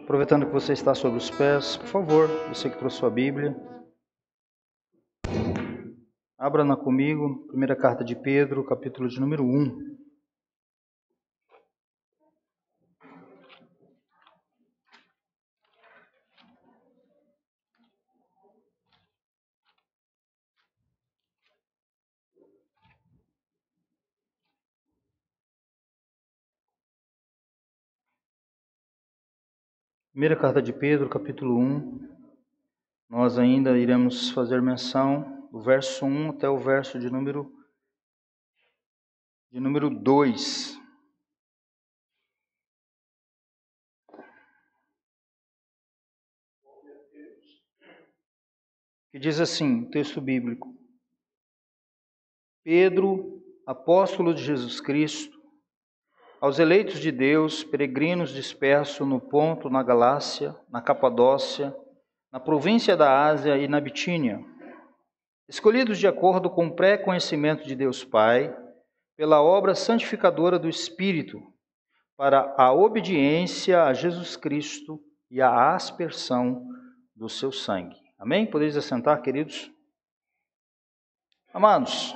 Aproveitando que você está sobre os pés, por favor, você que trouxe sua Bíblia, abra-na comigo, primeira carta de Pedro, capítulo de número 1. Primeira carta de Pedro, capítulo 1. Nós ainda iremos fazer menção do verso 1 até o verso de número 2. Que diz assim, texto bíblico: Pedro, apóstolo de Jesus Cristo, aos eleitos de Deus, peregrinos dispersos no Ponto, na Galácia, na Capadócia, na província da Ásia e na Bitínia, escolhidos de acordo com o pré-conhecimento de Deus Pai, pela obra santificadora do Espírito, para a obediência a Jesus Cristo e a aspersão do seu sangue. Amém? Podeis assentar, queridos? Amados,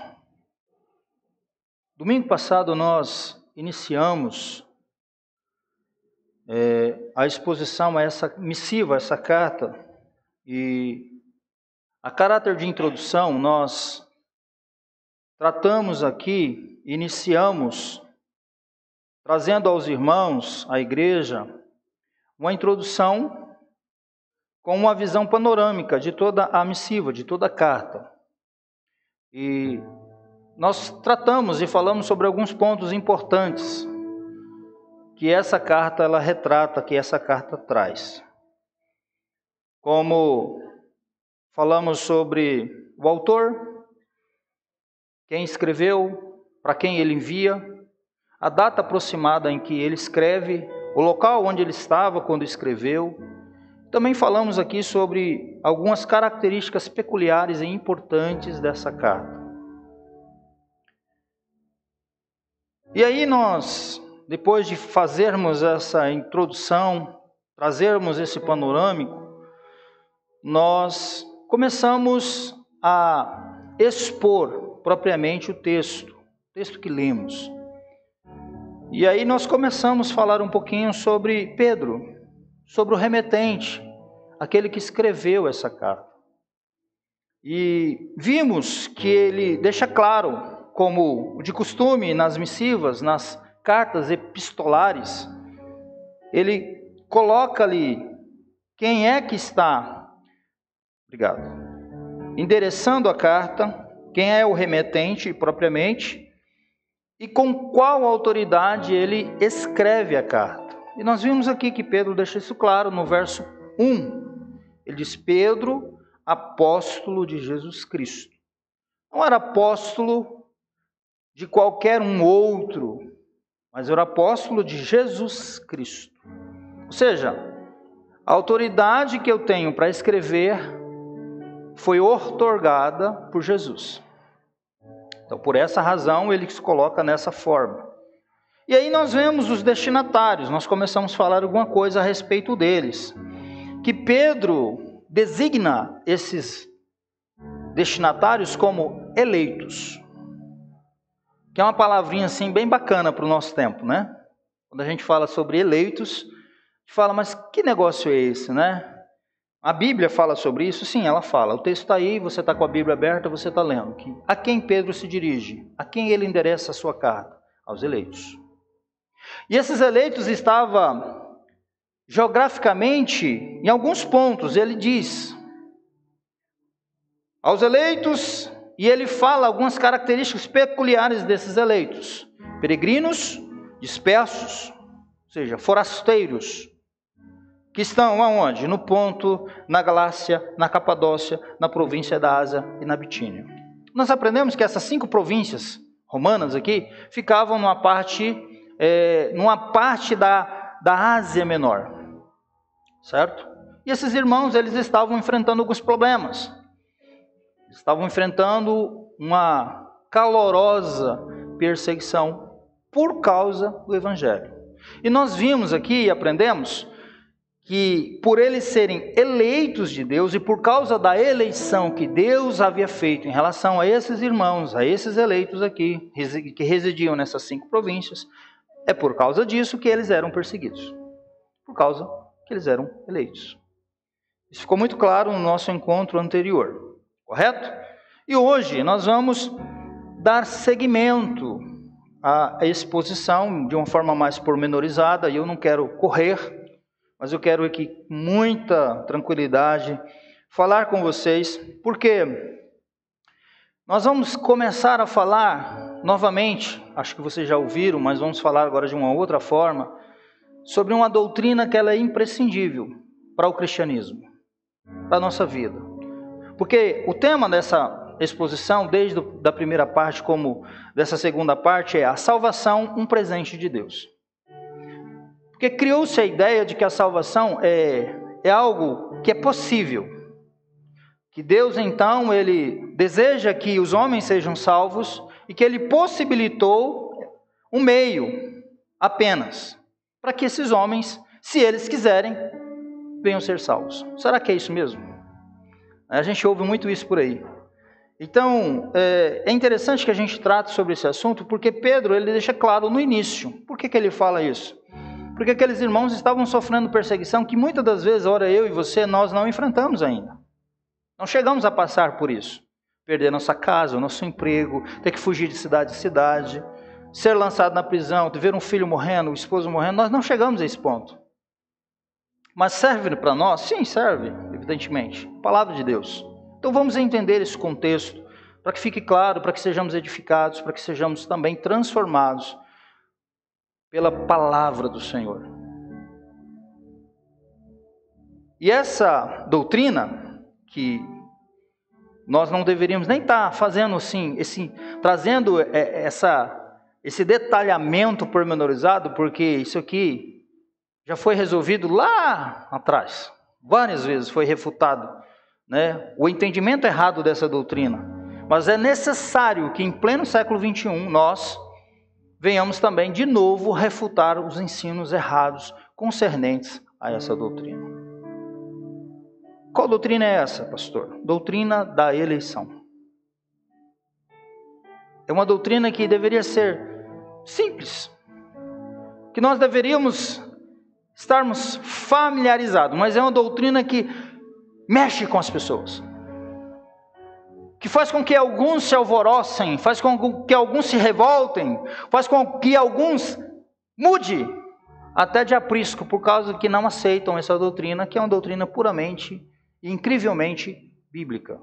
domingo passado nós iniciamos a exposição a essa missiva, a essa carta, e a caráter de introdução nós tratamos aqui, iniciamos trazendo aos irmãos, à igreja, uma introdução com uma visão panorâmica de toda a missiva, de toda a carta. E nós tratamos e falamos sobre alguns pontos importantes que essa carta ela retrata, que essa carta traz. Como falamos sobre o autor, quem escreveu, para quem ele envia, a data aproximada em que ele escreve, o local onde ele estava quando escreveu. Também falamos aqui sobre algumas características peculiares e importantes dessa carta. E aí nós, depois de fazermos essa introdução, trazermos esse panorâmico, nós começamos a expor propriamente o texto que lemos. E aí nós começamos a falar um pouquinho sobre Pedro, sobre o remetente, aquele que escreveu essa carta. E vimos que ele deixa claro, como de costume nas missivas, nas cartas epistolares, ele coloca ali quem é que está, endereçando a carta, quem é o remetente propriamente, e com qual autoridade ele escreve a carta. E nós vimos aqui que Pedro deixa isso claro no verso 1. Ele diz: Pedro, apóstolo de Jesus Cristo. Não era apóstolo de qualquer um outro, mas era apóstolo de Jesus Cristo. Ou seja, a autoridade que eu tenho para escrever foi outorgada por Jesus. Então, por essa razão, ele se coloca nessa forma. E aí nós vemos os destinatários, nós começamos a falar alguma coisa a respeito deles. Que Pedro designa esses destinatários como eleitos. Que é uma palavrinha assim bem bacana para o nosso tempo, né? Quando a gente fala sobre eleitos, a gente fala, mas que negócio é esse, né? A Bíblia fala sobre isso? Sim, ela fala. O texto está aí, você está com a Bíblia aberta, você está lendo. A quem Pedro se dirige? A quem ele endereça a sua carta? Aos eleitos. E esses eleitos estavam geograficamente em alguns pontos. Ele diz aos eleitos, e ele fala algumas características peculiares desses eleitos. Peregrinos, dispersos, ou seja, forasteiros, que estão aonde? No Ponto, na Galácia, na Capadócia, na província da Ásia e na Bitínia. Nós aprendemos que essas 5 províncias romanas aqui ficavam numa parte da Ásia Menor, certo? E esses irmãos, eles estavam enfrentando alguns problemas. Estavam enfrentando uma calorosa perseguição por causa do Evangelho. E nós vimos aqui e aprendemos que por eles serem eleitos de Deus e por causa da eleição que Deus havia feito em relação a esses irmãos, a esses eleitos aqui, que residiam nessas 5 províncias, é por causa disso que eles eram perseguidos. Por causa que eles eram eleitos. Isso ficou muito claro no nosso encontro anterior, correto? E hoje nós vamos dar seguimento à exposição de uma forma mais pormenorizada, e eu não quero correr, mas eu quero aqui, com muita tranquilidade, falar com vocês, porque nós vamos começar a falar novamente, acho que vocês já ouviram, mas vamos falar agora de uma outra forma, sobre uma doutrina que ela é imprescindível para o cristianismo, para a nossa vida. Porque o tema dessa exposição, desde a primeira parte como dessa segunda parte, é a salvação, um presente de Deus. Porque criou-se a ideia de que a salvação é algo que é possível. Que Deus, então, Ele deseja que os homens sejam salvos e que Ele possibilitou um meio apenas para que esses homens, se eles quiserem, venham ser salvos. Será que é isso mesmo? A gente ouve muito isso por aí. Então, é interessante que a gente trate sobre esse assunto, porque Pedro, ele deixa claro no início. Por que ele fala isso? Porque aqueles irmãos estavam sofrendo perseguição que muitas das vezes, ora eu e você, nós não enfrentamos ainda. Não chegamos a passar por isso. Perder nossa casa, o nosso emprego, ter que fugir de cidade em cidade, ser lançado na prisão, ver um filho morrendo, um esposo morrendo, nós não chegamos a esse ponto. Mas serve para nós? Sim, serve, evidentemente. Palavra de Deus. Então vamos entender esse contexto, para que fique claro, para que sejamos edificados, para que sejamos também transformados pela palavra do Senhor. E essa doutrina, que nós não deveríamos nem estar fazendo assim, trazendo esse detalhamento pormenorizado, porque isso aqui já foi resolvido lá atrás. Várias vezes foi refutado, né, o entendimento errado dessa doutrina. Mas é necessário que em pleno século XXI nós venhamos também de novo refutar os ensinos errados concernentes a essa doutrina. Qual doutrina é essa, pastor? Doutrina da eleição. É uma doutrina que deveria ser simples, que nós deveríamos estarmos familiarizados, mas é uma doutrina que mexe com as pessoas, que faz com que alguns se alvorocem, faz com que alguns se revoltem, faz com que alguns mudem até de aprisco, por causa que não aceitam essa doutrina, que é uma doutrina puramente e incrivelmente bíblica.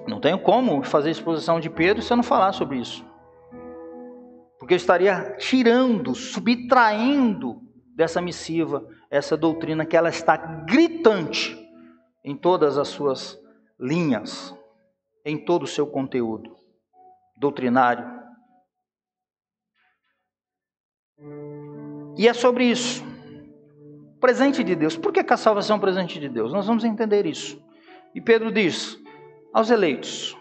Não tenho como fazer exposição de Pedro se eu não falar sobre isso, porque eu estaria tirando, subtraindo dessa missiva essa doutrina que ela está gritante em todas as suas linhas, em todo o seu conteúdo doutrinário. E é sobre isso. Presente de Deus. Por que a salvação é um presente de Deus? Nós vamos entender isso. E Pedro diz aos eleitos.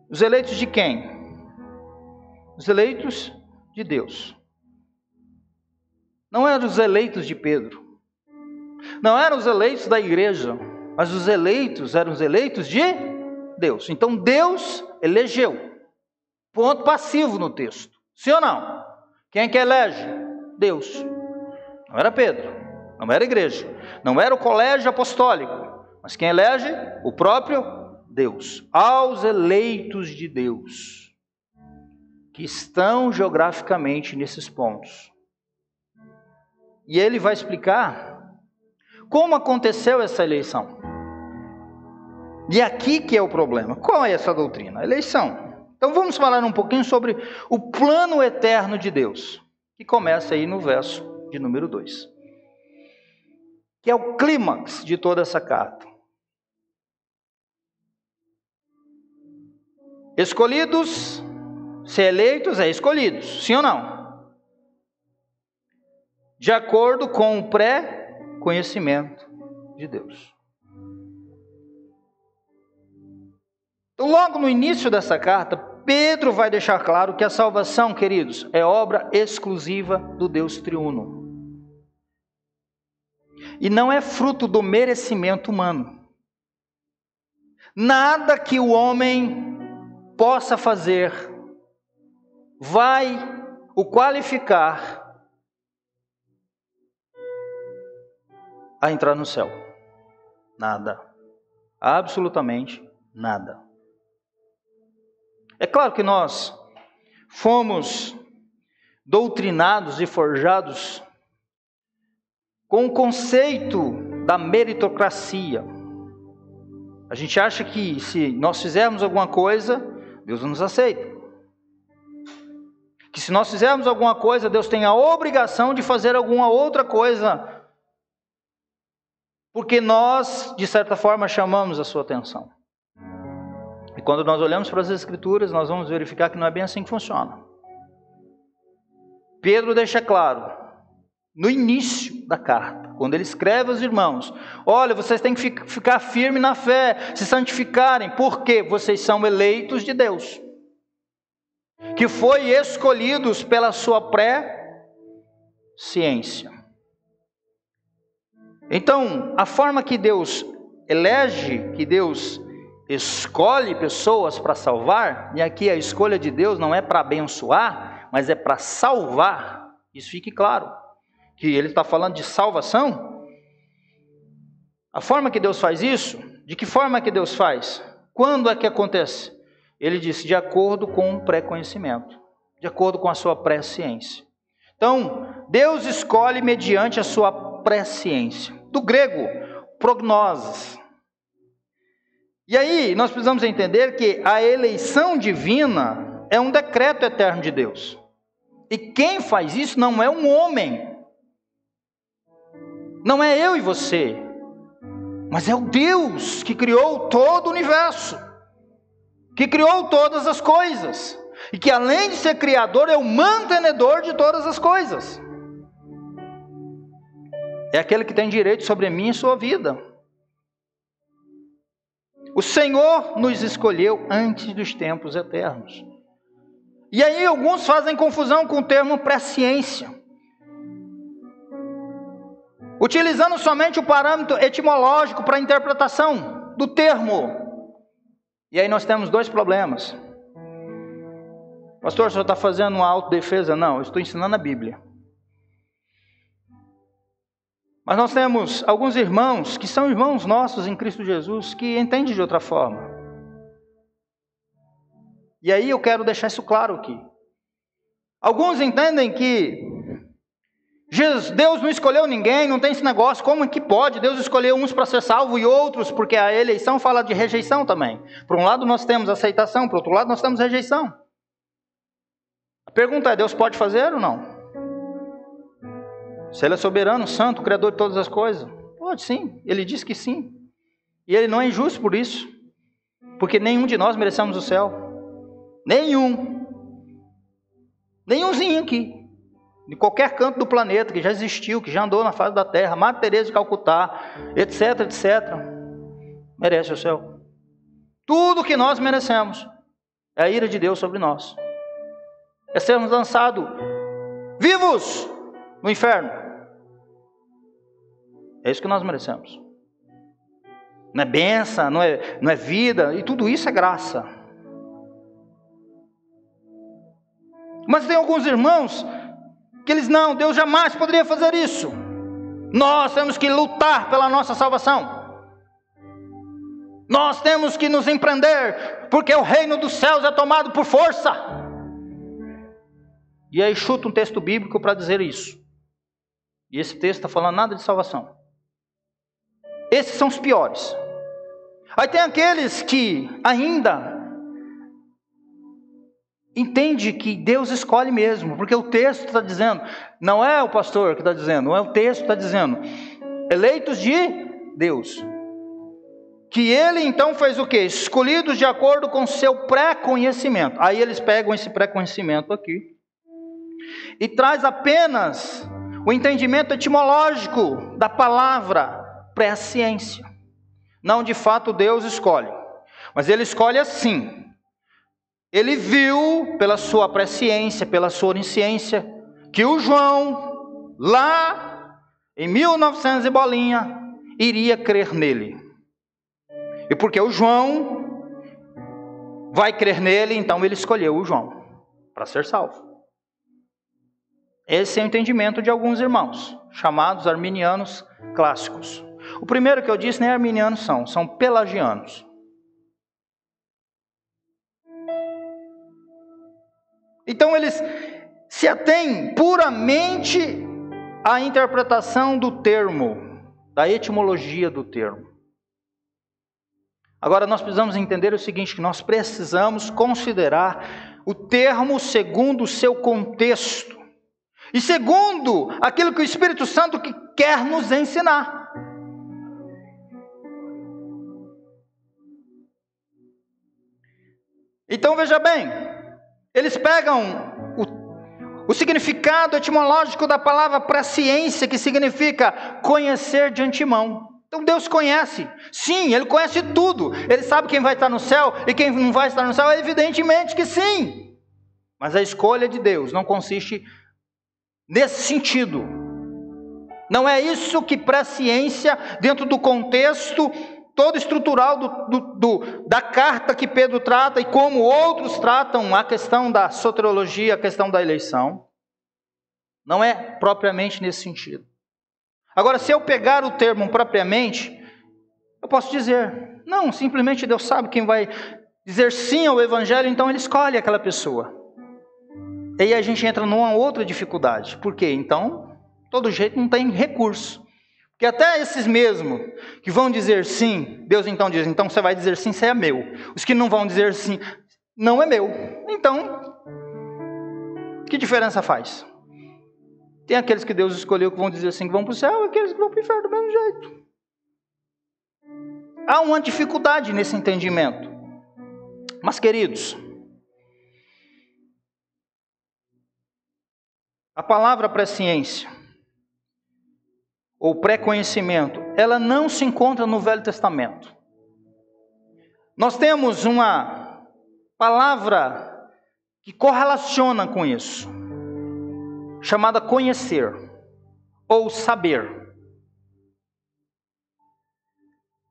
Os eleitos de quem? Os eleitos de Deus. Não eram os eleitos de Pedro. Não eram os eleitos da igreja. Mas os eleitos eram os eleitos de Deus. Então Deus elegeu. Ponto passivo no texto. Sim ou não? Quem é que elege? Deus. Não era Pedro. Não era a igreja. Não era o colégio apostólico. Mas quem elege? O próprio Deus. Aos eleitos de Deus, que estão geograficamente nesses pontos. E ele vai explicar como aconteceu essa eleição. E aqui que é o problema. Qual é essa doutrina? A eleição. Então vamos falar um pouquinho sobre o plano eterno de Deus, que começa aí no verso de número 2. Que é o clímax de toda essa carta. Escolhidos, ser eleitos é escolhidos, sim ou não? De acordo com o pré-conhecimento de Deus. Então, logo no início dessa carta, Pedro vai deixar claro que a salvação, queridos, é obra exclusiva do Deus triuno. e não é fruto do merecimento humano. Nada que o homem possa fazer vai o qualificar a entrar no céu. Nada. Absolutamente nada. É claro que nós fomos doutrinados e forjados com o conceito da meritocracia. A gente acha que se nós fizermos alguma coisa, Deus não nos aceita. Que se nós fizermos alguma coisa, Deus tem a obrigação de fazer alguma outra coisa, porque nós, de certa forma, chamamos a sua atenção. E quando nós olhamos para as Escrituras, nós vamos verificar que não é bem assim que funciona. Pedro deixa claro, no início da carta, quando ele escreve aos irmãos: olha, vocês têm que ficar firmes na fé, se santificarem, porque vocês são eleitos de Deus, que foi escolhidos pela sua presciência. Então, a forma que Deus elege, que Deus escolhe pessoas para salvar, e aqui a escolha de Deus não é para abençoar, mas é para salvar. Isso fique claro, que ele está falando de salvação. A forma que Deus faz isso, de que forma que Deus faz? Quando é que acontece? Ele disse, de acordo com o pré-conhecimento, de acordo com a sua presciência. Então, Deus escolhe mediante a sua presciência. Do grego, prognosis. E aí, nós precisamos entender que a eleição divina é um decreto eterno de Deus. E quem faz isso não é um homem. Não é eu e você. Mas é o Deus que criou todo o universo. Que criou todas as coisas. E que além de ser criador, é o mantenedor de todas as coisas. É aquele que tem direito sobre a minha e sua vida. O Senhor nos escolheu antes dos tempos eternos. E aí alguns fazem confusão com o termo presciência, utilizando somente o parâmetro etimológico para a interpretação do termo. E aí nós temos dois problemas. Pastor, o senhor está fazendo uma autodefesa? Não, eu estou ensinando a Bíblia. Mas nós temos alguns irmãos, que são irmãos nossos em Cristo Jesus, que entendem de outra forma. E aí eu quero deixar isso claro aqui. Alguns entendem que Deus não escolheu ninguém, não tem esse negócio, como é que pode? Deus escolheu uns para ser salvo e outros, porque a eleição fala de rejeição também. Por um lado nós temos aceitação, por outro lado nós temos rejeição. A pergunta é, Deus pode fazer ou não? Se Ele é soberano, santo, criador de todas as coisas, pode sim, Ele diz que sim. E Ele não é injusto por isso, porque nenhum de nós merecemos o céu. Nenhumzinho aqui, de qualquer canto do planeta, que já existiu, que já andou na face da terra, Madre Teresa de Calcutá, etc, merece o céu. Tudo que nós merecemos é a ira de Deus sobre nós. É sermos lançados vivos no inferno. É isso que nós merecemos. Não é bênção, não é vida, e tudo isso é graça. Mas tem alguns irmãos que eles não, Deus jamais poderia fazer isso. Nós temos que lutar pela nossa salvação. Nós temos que nos empreender, porque o reino dos céus é tomado por força. E aí chuta um texto bíblico para dizer isso. E esse texto está falando nada de salvação. Esses são os piores. Aí tem aqueles que ainda entendem que Deus escolhe mesmo, porque o texto está dizendo, não é o pastor que está dizendo, não é o texto que está dizendo, eleitos de Deus. Que Ele então fez o quê? Escolhidos de acordo com seu pré-conhecimento. Aí eles pegam esse pré-conhecimento aqui e traz apenas o entendimento etimológico da palavra presciência. Não, de fato, Deus escolhe. Mas Ele escolhe assim. Ele viu, pela sua presciência, pela sua onisciência, que o João, lá em 1900 e bolinha, iria crer nele. E porque o João vai crer nele, então ele escolheu o João para ser salvo. Esse é o entendimento de alguns irmãos, chamados arminianos clássicos. O primeiro que eu disse nem arminianos são pelagianos. Então eles se atêm puramente à interpretação do termo, da etimologia do termo. Agora nós precisamos entender o seguinte, que nós precisamos considerar o termo segundo o seu contexto e segundo aquilo que o Espírito Santo quer nos ensinar. Então veja bem, eles pegam o significado etimológico da palavra presciência, que significa conhecer de antemão. Então Deus conhece, sim, Ele conhece tudo. Ele sabe quem vai estar no céu e quem não vai estar no céu, evidentemente que sim. Mas a escolha de Deus não consiste nesse sentido. Não é isso que presciência, dentro do contexto todo estrutural da carta que Pedro trata e como outros tratam a questão da soteriologia, a questão da eleição. Não é propriamente nesse sentido. Agora, se eu pegar o termo propriamente, eu posso dizer, não, simplesmente Deus sabe quem vai dizer sim ao Evangelho, então Ele escolhe aquela pessoa. E aí a gente entra numa outra dificuldade. Por quê? Então, todo jeito não tem recurso. Porque até esses mesmos que vão dizer sim, Deus então diz, então você vai dizer sim, você é meu. Os que não vão dizer sim, não é meu. Então, que diferença faz? Tem aqueles que Deus escolheu que vão dizer sim, que vão para o céu, e aqueles que vão para o inferno do mesmo jeito. Há uma dificuldade nesse entendimento. Mas, queridos, a palavra presciência, ou pré-conhecimento, ela não se encontra no Velho Testamento. Nós temos uma palavra que correlaciona com isso, chamada conhecer, ou saber,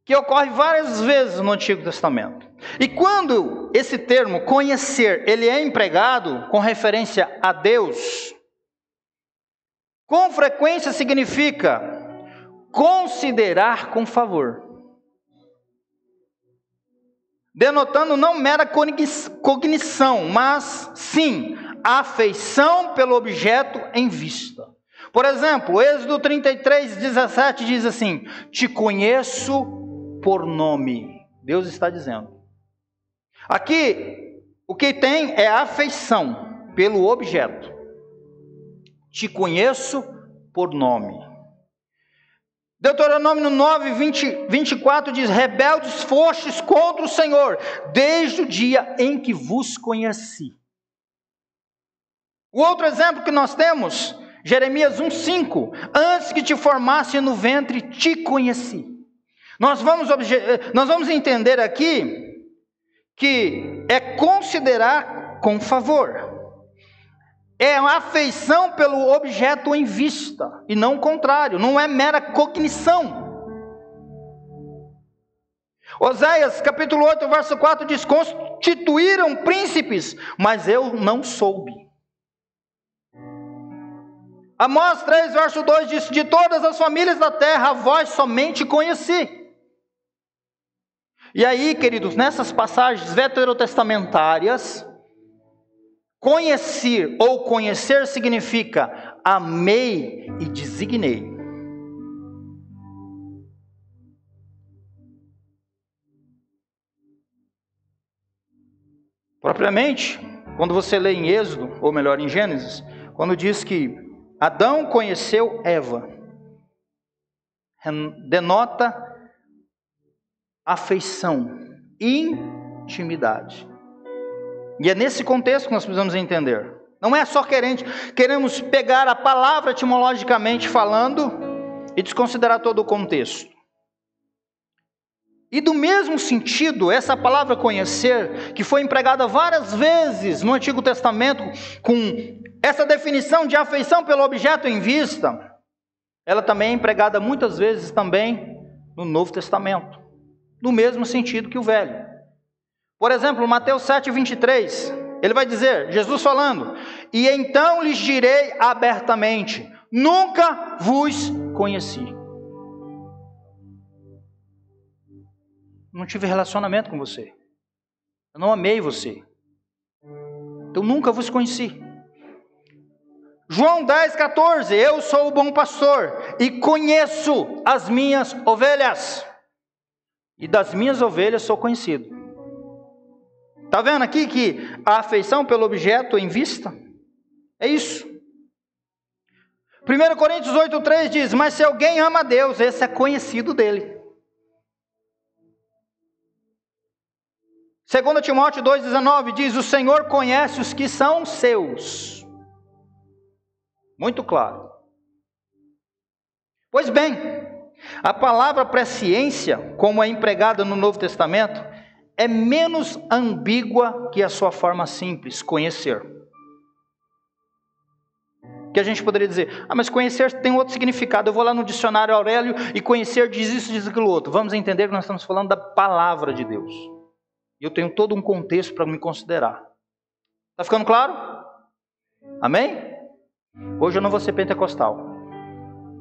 que ocorre várias vezes no Antigo Testamento. E quando esse termo conhecer, ele é empregado com referência a Deus, com frequência significa considerar com favor, denotando não mera cognição, mas sim afeição pelo objeto em vista. Por exemplo, Êxodo 33:17 diz assim: te conheço por nome. Deus está dizendo. Aqui, o que tem é afeição pelo objeto. Te conheço por nome. Deuteronômio 9:24 diz: rebeldes fostes contra o Senhor, desde o dia em que vos conheci. O outro exemplo que nós temos, Jeremias 1:5, antes que te formasse no ventre, te conheci. Nós vamos entender aqui que é considerar com favor. É uma afeição pelo objeto em vista, e não o contrário, não é mera cognição. Oséias capítulo 8, verso 4 diz: constituíram príncipes, mas eu não soube. Amós 3, verso 2 diz: de todas as famílias da terra, a vós somente conheci. E aí, queridos, nessas passagens veterotestamentárias, conhecer ou conhecer significa amei e designei. Propriamente, quando você lê em Êxodo, ou melhor em Gênesis, quando diz que Adão conheceu Eva, denota afeição, intimidade. E é nesse contexto que nós precisamos entender. Não é só queremos pegar a palavra etimologicamente falando e desconsiderar todo o contexto. E do mesmo sentido, essa palavra conhecer, que foi empregada várias vezes no Antigo Testamento, com essa definição de afeição pelo objeto em vista, ela também é empregada muitas vezes também no Novo Testamento, no mesmo sentido que o Velho. Por exemplo, Mateus 7:23, ele vai dizer, Jesus falando, e então lhes direi abertamente, nunca vos conheci. Não tive relacionamento com você. Eu não amei você. Então nunca vos conheci. João 10:14, eu sou o bom pastor e conheço as minhas ovelhas. E das minhas ovelhas sou conhecido. Está vendo aqui que a afeição pelo objeto em vista? É isso. 1 Coríntios 8:3 diz, mas se alguém ama a Deus, esse é conhecido dele. 2 Timóteo 2:19 diz, o Senhor conhece os que são seus. Muito claro. Pois bem, a palavra presciência, como é empregada no Novo Testamento, é menos ambígua que a sua forma simples, conhecer. Que a gente poderia dizer, mas conhecer tem outro significado. Eu vou lá no dicionário Aurélio e conhecer diz isso, diz aquilo outro. Vamos entender que nós estamos falando da palavra de Deus. E eu tenho todo um contexto para me considerar. Está ficando claro? Amém? Hoje eu não vou ser pentecostal.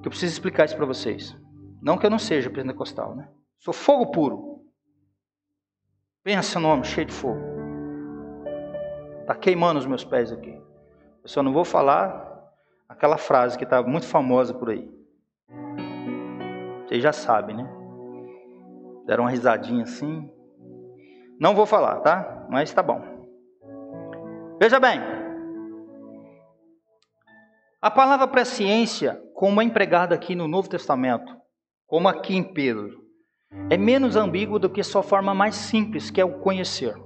Que eu preciso explicar isso para vocês. Não que eu não seja pentecostal, né? Sou fogo puro. Pensa no homem cheio de fogo. Está queimando os meus pés aqui. Eu só não vou falar aquela frase que está muito famosa por aí. Vocês já sabem, né? Deram uma risadinha assim. Não vou falar, tá? Mas tá bom. Veja bem. A palavra presciência, como é empregada aqui no Novo Testamento, como aqui em Pedro, é menos ambígua do que sua forma mais simples, que é o conhecer.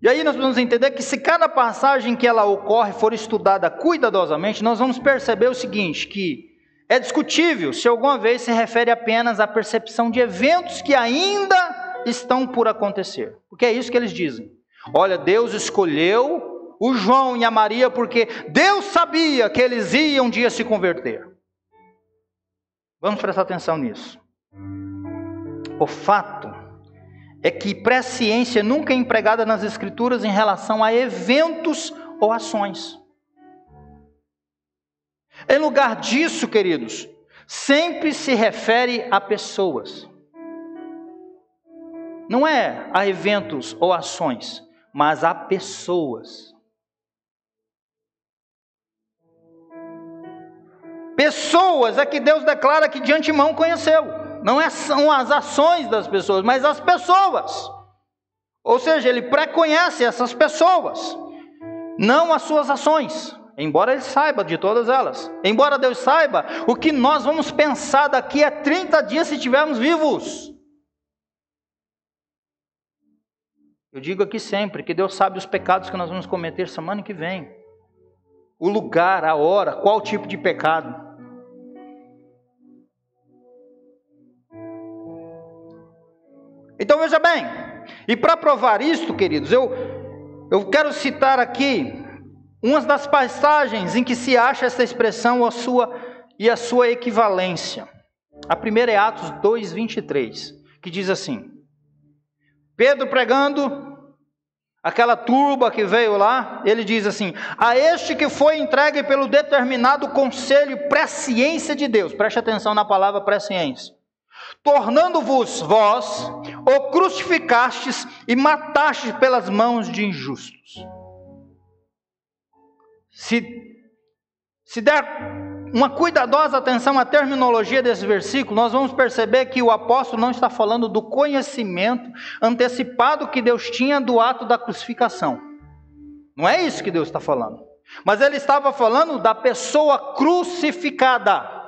E aí nós vamos entender que se cada passagem que ela ocorre for estudada cuidadosamente, nós vamos perceber o seguinte, que é discutível se alguma vez se refere apenas à percepção de eventos que ainda estão por acontecer. Porque é isso que eles dizem. Olha, Deus escolheu o João e a Maria porque Deus sabia que eles iam um dia se converter. Vamos prestar atenção nisso. O fato é que presciência nunca é empregada nas Escrituras em relação a eventos ou ações. Em lugar disso, queridos, sempre se refere a pessoas. Não é a eventos ou ações, mas a pessoas. Pessoas é que Deus declara que de antemão conheceu. Não são as ações das pessoas, mas as pessoas. Ou seja, Ele pré-conhece essas pessoas, não as suas ações. Embora Ele saiba de todas elas. Embora Deus saiba o que nós vamos pensar daqui a 30 dias se estivermos vivos. Eu digo aqui sempre que Deus sabe os pecados que nós vamos cometer semana que vem. O lugar, a hora, qual tipo de pecado. Então veja bem, e para provar isto, queridos, eu quero citar aqui umas das passagens em que se acha essa expressão e a sua equivalência. A primeira é Atos 2:23, que diz assim, Pedro pregando, aquela turba que veio lá, ele diz assim, a este que foi entregue pelo determinado conselho e presciência de Deus, preste atenção na palavra presciência, tornando-vos vós, o crucificastes e matastes pelas mãos de injustos. Se der uma cuidadosa atenção à terminologia desse versículo, nós vamos perceber que o apóstolo não está falando do conhecimento antecipado que Deus tinha do ato da crucificação. Não é isso que Deus está falando. Mas ele estava falando da pessoa crucificada.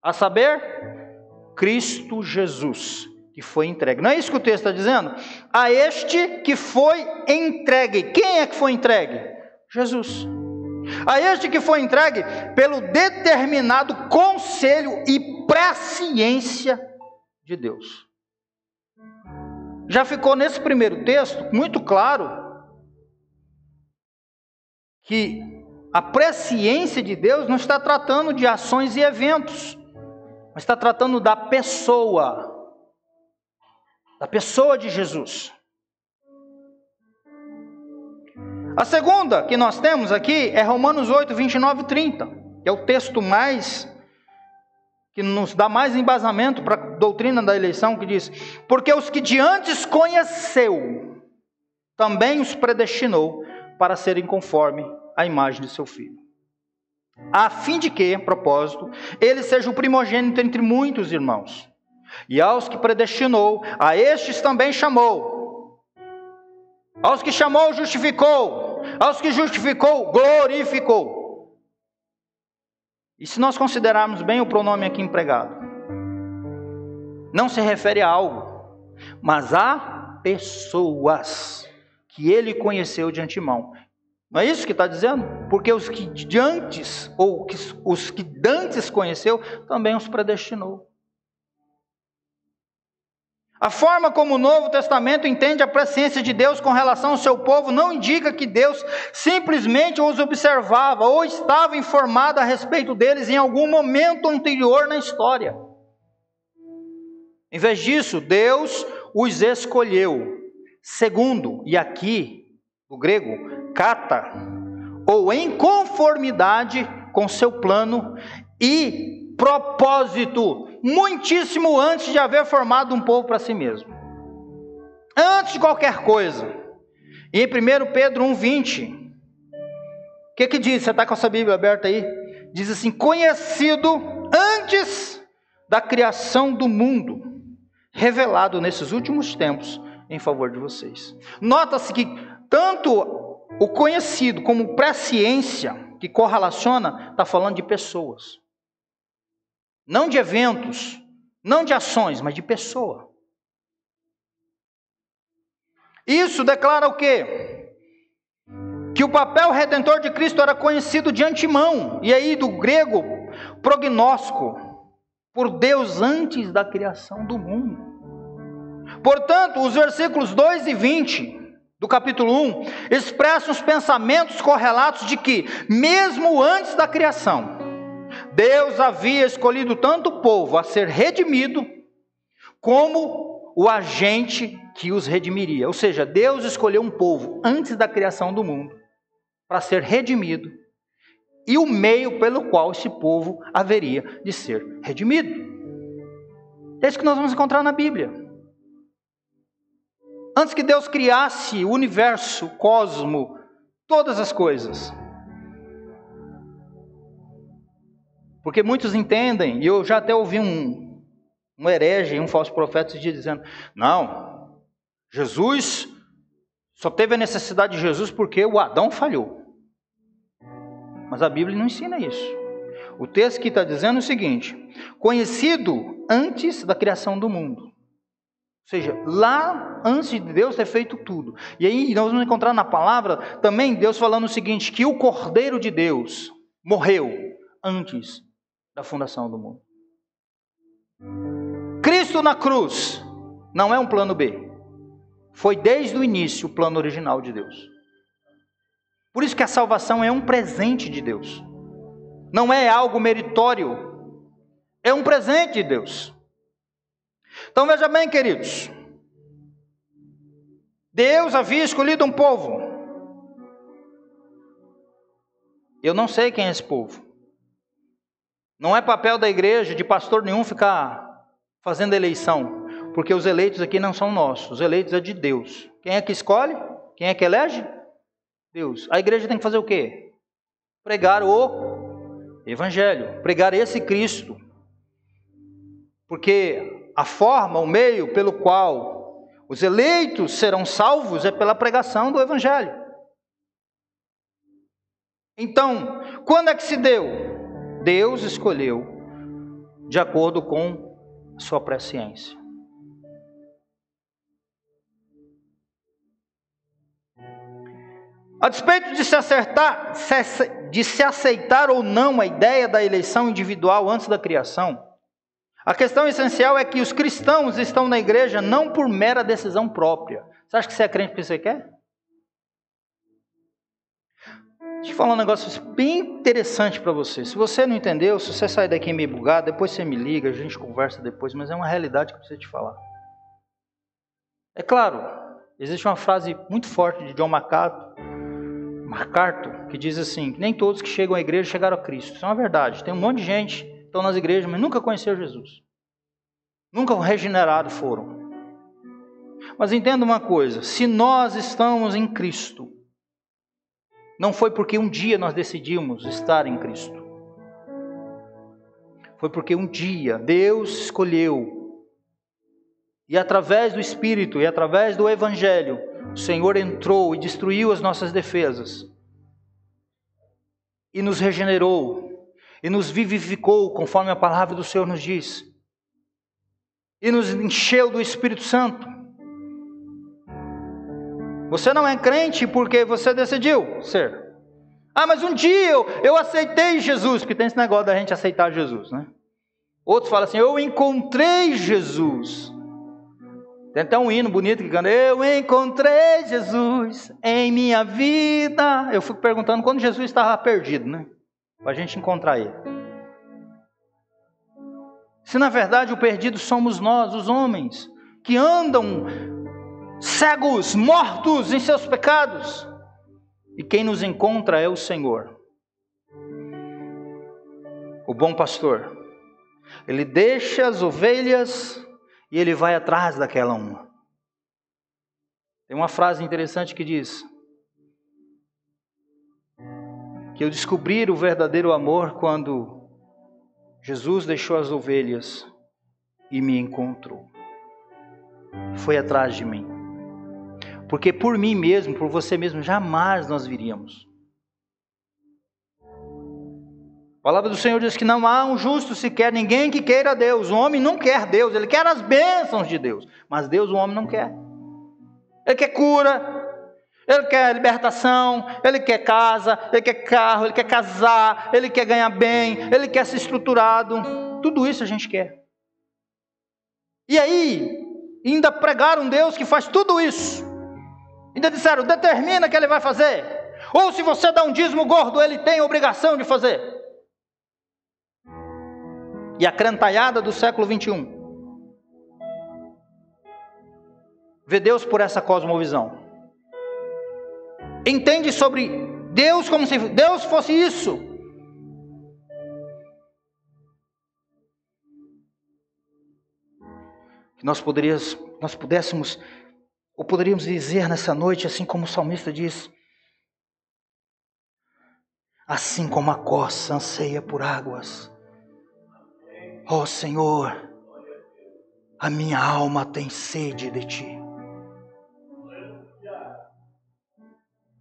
A saber, Cristo Jesus, que foi entregue. Não é isso que o texto está dizendo? A este que foi entregue. Quem é que foi entregue? Jesus. A este que foi entregue pelo determinado conselho e presciência de Deus. Já ficou nesse primeiro texto muito claro que A presciência de Deus não está tratando de ações e eventos, mas está tratando da pessoa de Jesus. A segunda que nós temos aqui é Romanos 8, 29 e 30, que é o texto que nos dá mais embasamento para a doutrina da eleição, que diz: porque os que de antes conheceu, também os predestinou para serem conforme a imagem de seu Filho, a fim de que, propósito, ele seja o primogênito entre muitos irmãos. E aos que predestinou, a estes também chamou. Aos que chamou, justificou. Aos que justificou, glorificou. E se nós considerarmos bem o pronome aqui empregado, não se refere a algo, mas a pessoas que ele conheceu de antemão. Não é isso que está dizendo? Porque os que de antes, ou os que dantes conheceu, também os predestinou. A forma como o Novo Testamento entende a presciência de Deus com relação ao seu povo não indica que Deus simplesmente os observava ou estava informado a respeito deles em algum momento anterior na história. Em vez disso, Deus os escolheu, segundo, e aqui, no grego, kata, ou em conformidade com seu plano e propósito, muitíssimo antes de haver formado um povo para si mesmo. Antes de qualquer coisa. E em 1 Pedro 1,20, o que diz? Você está com a sua Bíblia aberta aí? Diz assim: conhecido antes da criação do mundo, revelado nesses últimos tempos em favor de vocês. Nota-se que tanto o conhecido como presciência, que correlaciona, está falando de pessoas. Não de eventos, não de ações, mas de pessoa. Isso declara o quê? Que o papel redentor de Cristo era conhecido de antemão, e aí do grego, prognóstico, por Deus antes da criação do mundo. Portanto, os versículos 2 e 20 do capítulo 1 expressam os pensamentos correlatos de que, mesmo antes da criação, Deus havia escolhido tanto o povo a ser redimido, como o agente que os redimiria. Ou seja, Deus escolheu um povo antes da criação do mundo para ser redimido, e o meio pelo qual esse povo haveria de ser redimido. É isso que nós vamos encontrar na Bíblia. Antes que Deus criasse o universo, o cosmo, todas as coisas. Porque muitos entendem, e eu já até ouvi um herege, um falso profeta dizendo: não, Jesus, só teve a necessidade de Jesus porque o Adão falhou. Mas a Bíblia não ensina isso. O texto que está dizendo é o seguinte: conhecido antes da criação do mundo. Ou seja, lá antes de Deus ter feito tudo. E aí nós vamos encontrar na palavra também Deus falando o seguinte: que o Cordeiro de Deus morreu antes da fundação do mundo. Cristo na cruz não é um plano B. Foi desde o início o plano original de Deus. Por isso que a salvação é um presente de Deus. Não é algo meritório. É um presente de Deus. Então veja bem, queridos. Deus havia escolhido um povo. Eu não sei quem é esse povo. Não é papel da igreja, de pastor nenhum, ficar fazendo eleição. Porque os eleitos aqui não são nossos. Os eleitos é de Deus. Quem é que escolhe? Quem é que elege? Deus. A igreja tem que fazer o quê? Pregar o Evangelho. Pregar esse Cristo. Porque a forma, o meio pelo qual os eleitos serão salvos é pela pregação do Evangelho. Então, quando é que se deu? Deus escolheu de acordo com a sua presciência. A despeito de se aceitar ou não a ideia da eleição individual antes da criação, a questão essencial é que os cristãos estão na igreja não por mera decisão própria. Você acha que você é crente porque você quer? Deixa eu falar um negócio bem interessante para você. Se você não entendeu, se você sair daqui meio bugado, depois você me liga, a gente conversa depois, mas é uma realidade que eu preciso te falar. É claro, existe uma frase muito forte de John MacArthur, que diz assim, que nem todos que chegam à igreja chegaram a Cristo. Isso é uma verdade. Tem um monte de gente que estão nas igrejas, mas nunca conheceram Jesus. Nunca regenerados foram. Mas entenda uma coisa, se nós estamos em Cristo, não foi porque um dia nós decidimos estar em Cristo. Foi porque um dia Deus escolheu, e através do Espírito e através do Evangelho, o Senhor entrou e destruiu as nossas defesas. E nos regenerou, e nos vivificou, conforme a palavra do Senhor nos diz. E nos encheu do Espírito Santo. Você não é crente porque você decidiu ser. Ah, mas um dia eu aceitei Jesus, porque tem esse negócio da gente aceitar Jesus, né? Outros falam assim, eu encontrei Jesus. Tem até um hino bonito que canta, eu encontrei Jesus em minha vida. Eu fico perguntando quando Jesus estava perdido, né? Para a gente encontrar ele. Se na verdade o perdido somos nós, os homens, que andam cegos, mortos em seus pecados. E quem nos encontra é o Senhor. O bom pastor. Ele deixa as ovelhas e ele vai atrás daquela uma. Tem uma frase interessante que diz que eu descobri o verdadeiro amor quando Jesus deixou as ovelhas e me encontrou. Foi atrás de mim. Porque por mim mesmo, por você mesmo, jamais nós viríamos. A palavra do Senhor diz que não há um justo sequer, ninguém que queira Deus. O homem não quer Deus, ele quer as bênçãos de Deus. Mas Deus o homem não quer. Ele quer cura, ele quer libertação, ele quer casa, ele quer carro, ele quer casar, ele quer ganhar bem, ele quer ser estruturado. Tudo isso a gente quer. E aí, ainda pregaram um Deus que faz tudo isso. Ainda disseram, determina que ele vai fazer. Ou se você dá um dízimo gordo, ele tem a obrigação de fazer. E a crentalhada do século 21 vê Deus por essa cosmovisão. Entende sobre Deus como se Deus fosse isso. Que nós pudéssemos, ou poderíamos dizer nessa noite, assim como o salmista diz, assim como a corça anseia por águas, ó Senhor, a minha alma tem sede de Ti.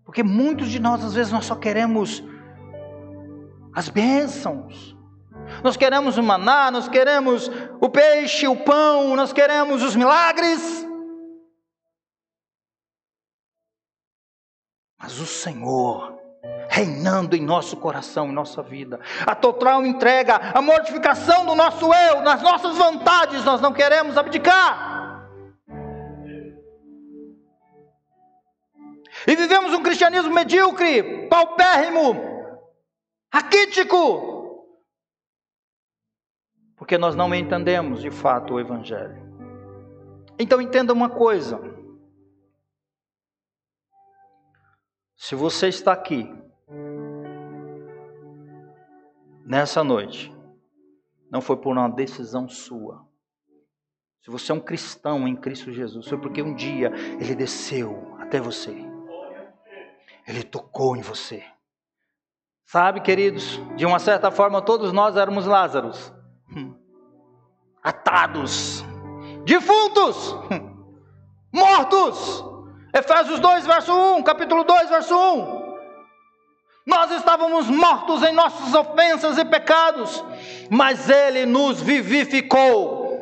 Porque muitos de nós, às vezes, nós só queremos as bênçãos. Nós queremos o maná, nós queremos o peixe, o pão, nós queremos os milagres. Mas o Senhor, reinando em nosso coração, em nossa vida, a total entrega, a mortificação do nosso eu, nas nossas vontades, nós não queremos abdicar. E vivemos um cristianismo medíocre, paupérrimo, raquítico, porque nós não entendemos de fato o Evangelho. Então entenda uma coisa, se você está aqui, nessa noite, não foi por uma decisão sua. Se você é um cristão em Cristo Jesus, foi porque um dia Ele desceu até você. Ele tocou em você. Sabe, queridos, de uma certa forma todos nós éramos Lázaros. Atados, defuntos, mortos. Efésios 2, verso 1, capítulo 2, verso 1. Nós estávamos mortos em nossas ofensas e pecados, mas Ele nos vivificou.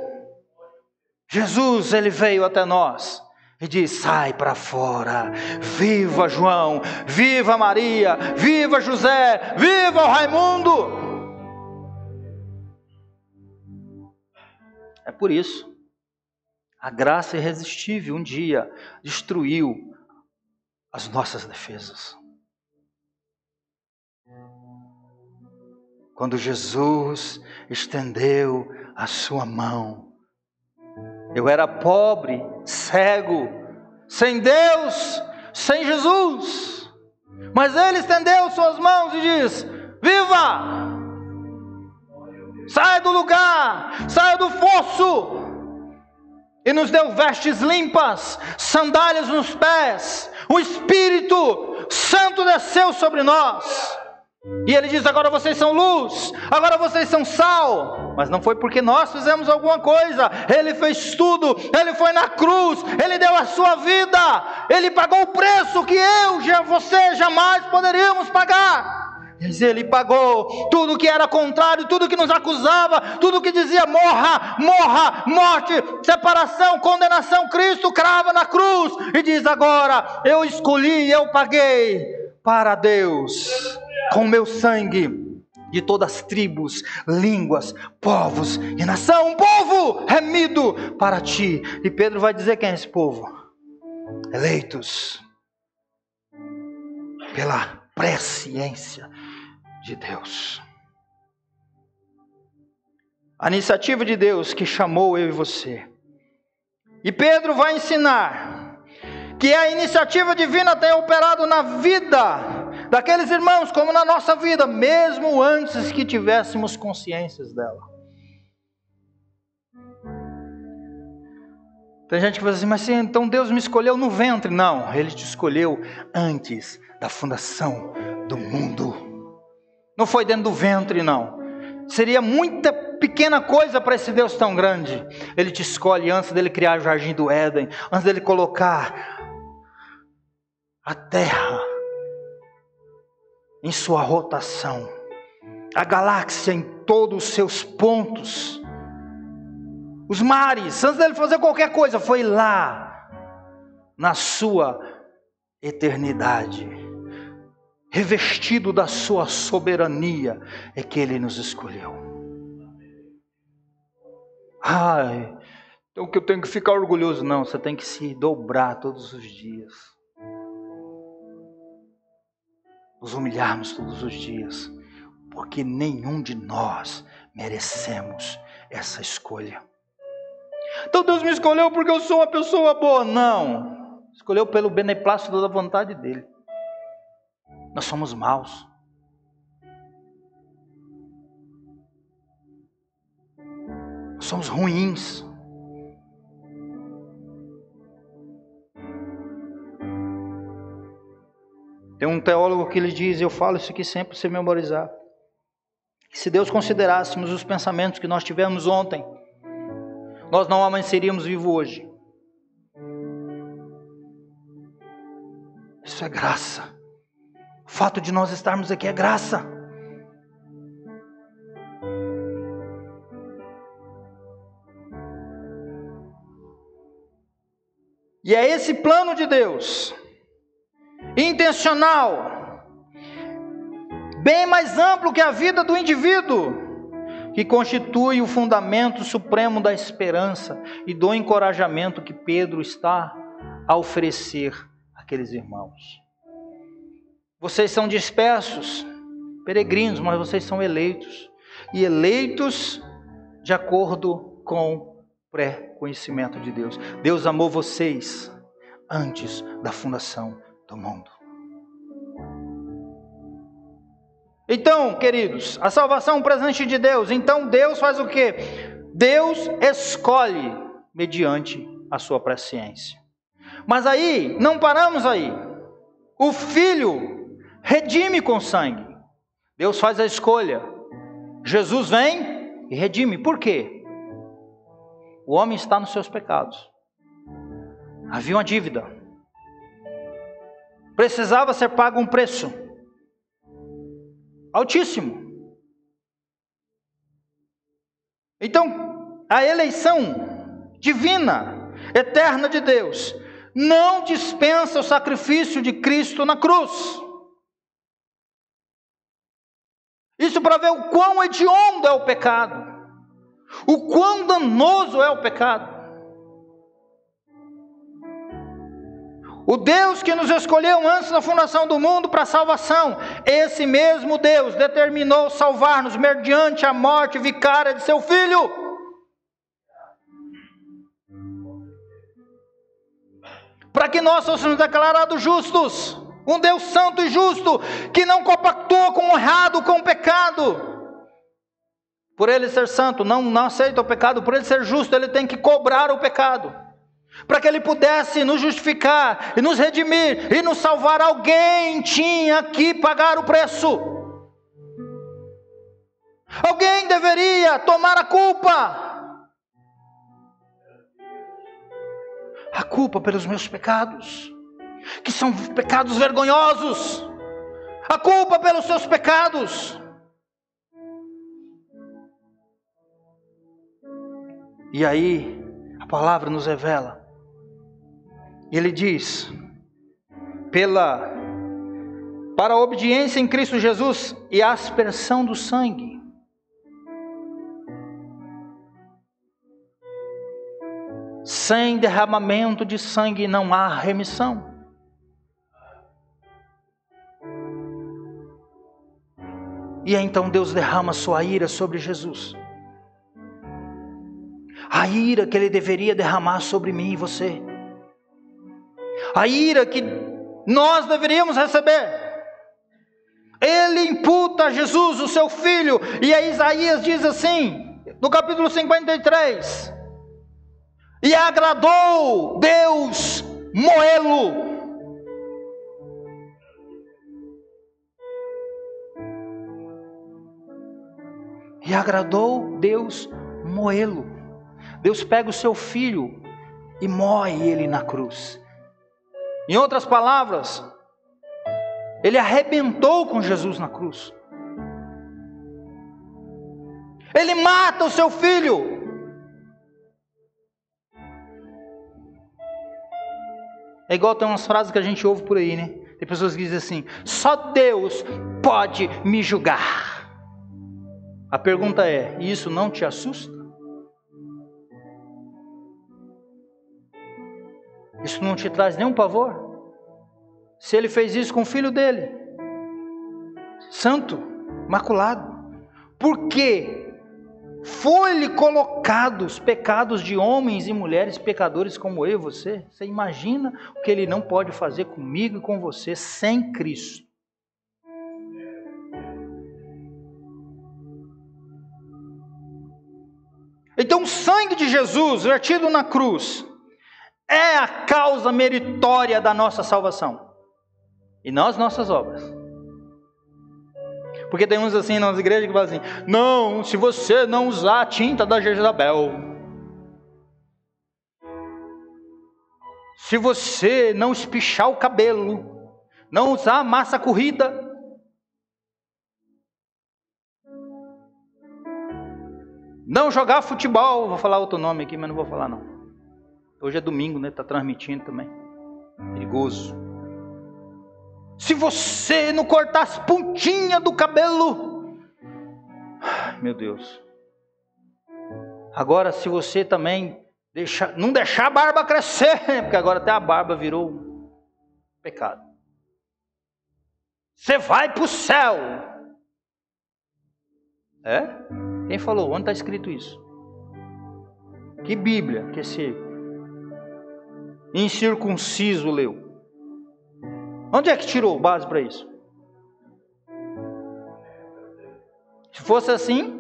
Jesus, Ele veio até nós e diz, sai para fora, viva João, viva Maria, viva José, viva o Raimundo. É por isso, a graça irresistível um dia destruiu as nossas defesas. quando Jesus estendeu a sua mão. Eu era pobre, cego, sem Deus, sem Jesus. Mas Ele estendeu suas mãos e diz: viva! Saia do lugar, saia do fosso. E nos deu vestes limpas, sandálias nos pés. O Espírito Santo desceu sobre nós. E Ele diz: agora vocês são luz, agora vocês são sal. Mas não foi porque nós fizemos alguma coisa. Ele fez tudo. Ele foi na cruz, Ele deu a sua vida, Ele pagou o preço que você jamais poderíamos pagar. Ele pagou tudo que era contrário, tudo que nos acusava, tudo que dizia morra, morra, morte, separação, condenação. Cristo crava na cruz e diz: agora eu escolhi, eu paguei para Deus com meu sangue, de todas as tribos, línguas, povos e nação, um povo remido para ti. E Pedro vai dizer quem é esse povo: eleitos pela presciência de Deus. A iniciativa de Deus que chamou eu e você. E Pedro vai ensinar que a iniciativa divina tem operado na vida daqueles irmãos, como na nossa vida, mesmo antes que tivéssemos consciências dela. Tem gente que fala assim: mas sim, então Deus me escolheu no ventre. Não, Ele te escolheu antes da fundação do mundo. Não foi dentro do ventre, não. Seria muita pequena coisa para esse Deus tão grande. Ele te escolhe antes dele criar o jardim do Éden, antes dele colocar a terra em sua rotação, a galáxia em todos os seus pontos, os mares, antes dele fazer qualquer coisa, foi lá, na sua eternidade, revestido da sua soberania, é que Ele nos escolheu. Então que eu tenho que ficar orgulhoso? Não, você tem que se dobrar todos os dias, nos humilharmos todos os dias, porque nenhum de nós merecemos essa escolha. Então Deus me escolheu porque eu sou uma pessoa boa? Não, escolheu pelo beneplácito da vontade dEle. Nós somos maus. Nós somos ruins. Tem um teólogo que ele diz, eu falo isso aqui sempre para você memorizar, que se Deus considerássemos os pensamentos que nós tivemos ontem, nós não amanheceríamos vivos hoje. Isso é graça. O fato de nós estarmos aqui é graça. E é esse plano de Deus, intencional, bem mais amplo que a vida do indivíduo, que constitui o fundamento supremo da esperança e do encorajamento que Pedro está a oferecer àqueles irmãos. Vocês são dispersos, peregrinos, mas vocês são eleitos. E eleitos de acordo com o pré-conhecimento de Deus. Deus amou vocês antes da fundação do mundo. Então, queridos, a salvação é um presente de Deus. Então Deus faz o quê? Deus escolhe mediante a sua presciência. Mas aí, não paramos aí. O Filho redime com sangue. Deus faz a escolha. Jesus vem e redime. Por quê? O homem está nos seus pecados. Havia uma dívida. Precisava ser pago um preço altíssimo. Então, a eleição divina, eterna de Deus, não dispensa o sacrifício de Cristo na cruz. Isso para ver o quão hediondo é o pecado, o quão danoso é o pecado. O Deus que nos escolheu antes da fundação do mundo para a salvação, esse mesmo Deus determinou salvar-nos mediante a morte vicária de seu Filho. Para que nós fôssemos declarados justos. Um Deus santo e justo, que não compactua com o errado, com o pecado. Por Ele ser santo, não aceita o pecado. Por Ele ser justo, Ele tem que cobrar o pecado. Para que Ele pudesse nos justificar e nos redimir e nos salvar, alguém tinha que pagar o preço. Alguém deveria tomar a culpa. A culpa pelos meus pecados, que são pecados vergonhosos. A culpa pelos seus pecados. E aí, a palavra nos revela. Ele diz, para a obediência em Cristo Jesus e a aspersão do sangue. Sem derramamento de sangue não há remissão. E então Deus derrama sua ira sobre Jesus. A ira que Ele deveria derramar sobre mim e você. A ira que nós deveríamos receber. Ele imputa a Jesus, o seu Filho. E a Isaías diz assim, no capítulo 53. E agradou Deus moê-lo. E agradou Deus moê-lo. Deus pega o seu Filho e moe ele na cruz. Em outras palavras, Ele arrebentou com Jesus na cruz. Ele mata o seu Filho. É igual tem umas frases que a gente ouve por aí, né? Tem pessoas que dizem assim, só Deus pode me julgar. A pergunta é, isso não te assusta? Isso não te traz nenhum pavor? Se Ele fez isso com o Filho dele, santo, imaculado, por que foi-lhe colocado os pecados de homens e mulheres pecadores como eu e você? Você imagina o que Ele não pode fazer comigo e com você sem Cristo? Então o sangue de Jesus vertido na cruz é a causa meritória da nossa salvação. E não as nossas obras. Porque tem uns assim nas igrejas que falam assim, não, se você não usar a tinta da Jezabel, se você não espichar o cabelo, não usar massa corrida, não jogar futebol, vou falar outro nome aqui, mas não vou falar não. Hoje é domingo, né? Está transmitindo também. Perigoso. Se você não cortar as pontinhas do cabelo, meu Deus. Agora, se você também não deixar a barba crescer, porque agora até a barba virou um pecado. Você vai para o céu. É? Quem falou? Onde está escrito isso? Que Bíblia que esse incircunciso leu? Onde é que tirou base para isso? Se fosse assim,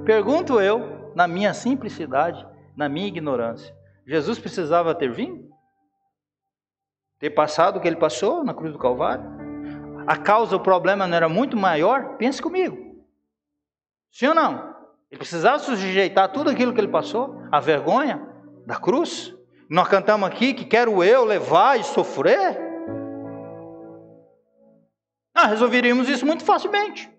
pergunto eu, na minha simplicidade, na minha ignorância, Jesus precisava ter vindo? Ter passado o que Ele passou na cruz do Calvário? A causa, o problema não era muito maior? Pense comigo. Sim ou não? Ele precisava sujeitar tudo aquilo que Ele passou? A vergonha da cruz? Nós cantamos aqui que quero eu levar e sofrer? Resolveríamos isso muito facilmente.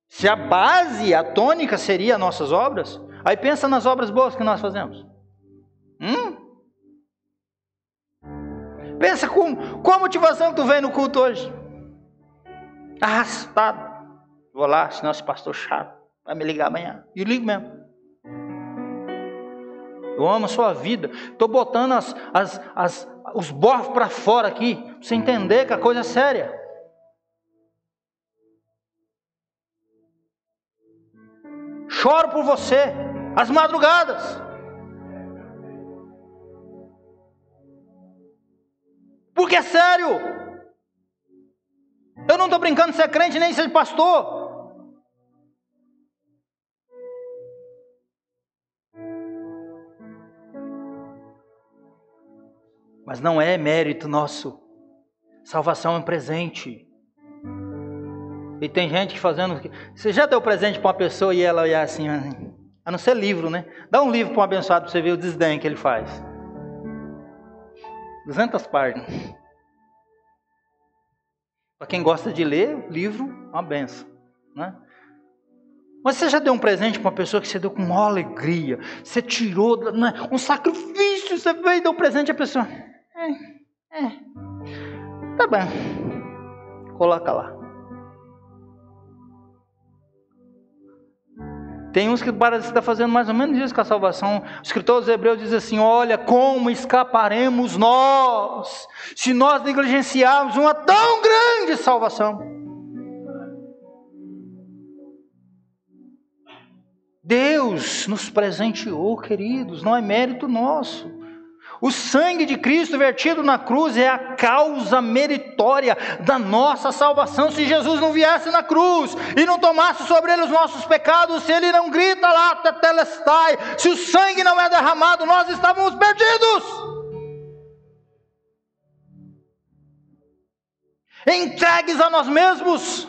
Se a base, a tônica seria as nossas obras, aí pensa nas obras boas que nós fazemos. Pensa qual a motivação que tu vem no culto hoje. Arrastado. Vou lá, senão esse pastor chato vai me ligar amanhã. E eu ligo mesmo. Eu amo a sua vida. Estou botando os bofos para fora aqui, para você entender que a coisa é séria. Choro por você, às madrugadas. Porque é sério. Eu não estou brincando de ser crente nem de ser pastor. Mas não é mérito nosso. Salvação é um presente. E tem gente fazendo... Você já deu presente para uma pessoa e ela olhar assim, a não ser livro, né? Dá um livro para um abençoado para você ver o desdém que ele faz. 200 páginas. Para quem gosta de ler, livro é uma benção, né? Mas você já deu um presente para uma pessoa que você deu com maior alegria, você tirou, né, um sacrifício, você veio e deu um presente à pessoa. Tá bom, coloca lá. Tem uns que parecem estar fazendo mais ou menos isso com a salvação. O escritor aos Hebreus diz assim: olha, como escaparemos nós, se nós negligenciarmos uma tão grande salvação. Deus nos presenteou, queridos, não é mérito nosso. O sangue de Cristo vertido na cruz é a causa meritória da nossa salvação. Se Jesus não viesse na cruz e não tomasse sobre ele os nossos pecados, se ele não grita lá, tetelestai, se o sangue não é derramado, nós estávamos perdidos. Entregues a nós mesmos.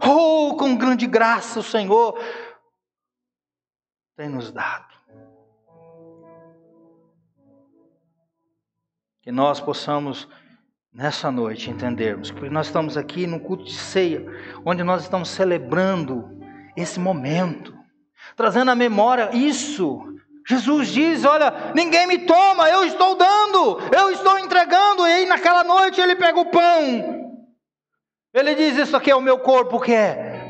Oh, com grande graça o Senhor tem nos dado. Que nós possamos, nessa noite, entendermos que nós estamos aqui no culto de ceia, onde nós estamos celebrando esse momento, trazendo à memória isso. Jesus diz, olha, ninguém me toma, eu estou dando, eu estou entregando. E aí naquela noite ele pega o pão, ele diz, isso aqui é o meu corpo que é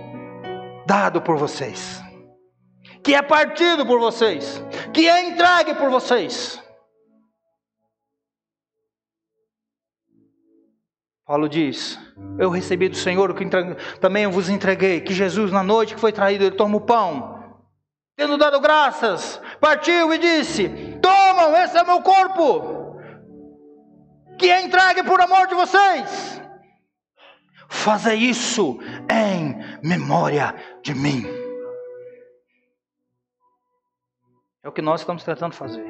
dado por vocês, que é partido por vocês, que é entregue por vocês. Paulo diz, eu recebi do Senhor o que também eu vos entreguei, que Jesus na noite que foi traído, ele toma o pão, tendo dado graças, partiu e disse, tomam, esse é meu corpo, que é entregue por amor de vocês, fazei isso em memória de mim. É o que nós estamos tentando fazer.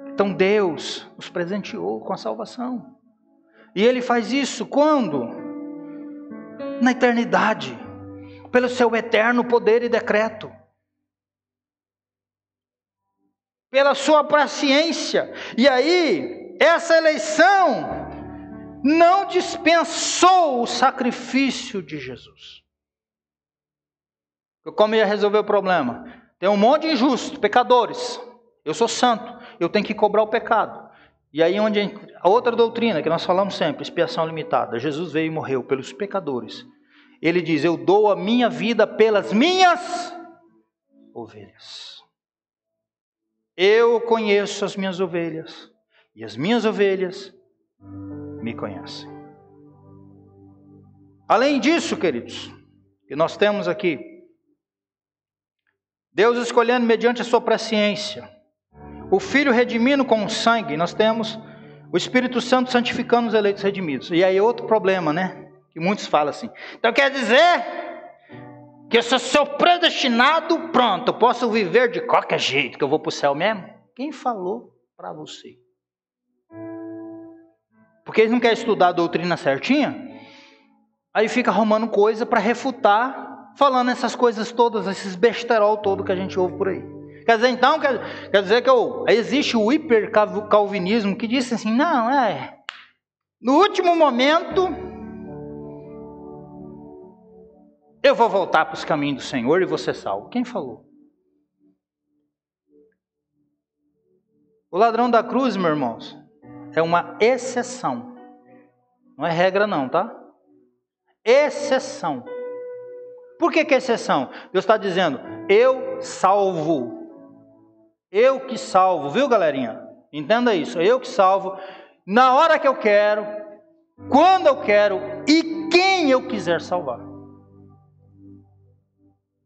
Então Deus nos presenteou com a salvação. E Ele faz isso quando? Na eternidade, pelo seu eterno poder e decreto, pela sua presciência. E aí, essa eleição não dispensou o sacrifício de Jesus. Como ia resolver o problema? Tem um monte de injustos, pecadores. Eu sou santo, eu tenho que cobrar o pecado. E aí onde a outra doutrina que nós falamos sempre, expiação limitada. Jesus veio e morreu pelos pecadores. Ele diz, eu dou a minha vida pelas minhas ovelhas. Eu conheço as minhas ovelhas e as minhas ovelhas me conhecem. Além disso, queridos, que nós temos aqui, Deus escolhendo mediante a sua presciência, o Filho redimindo com o sangue, nós temos o Espírito Santo santificando os eleitos redimidos. E aí outro problema, né? Que muitos falam assim, então quer dizer que eu sou predestinado, pronto, eu posso viver de qualquer jeito, que eu vou para o céu mesmo? Quem falou para você? Porque eles não querem estudar a doutrina certinha, aí fica arrumando coisa para refutar, falando essas coisas todas, esses besterol todo que a gente ouve por aí. Quer dizer, então, quer dizer que existe o hipercalvinismo que diz assim, não, no último momento, eu vou voltar para os caminhos do Senhor e vou ser salvo. Quem falou? O ladrão da cruz, meus irmãos, é uma exceção. Não é regra não, tá? Exceção. Por que é exceção? Deus está dizendo, eu salvo. Eu que salvo, viu galerinha? Entenda isso, é eu que salvo, na hora que eu quero, quando eu quero e quem eu quiser salvar.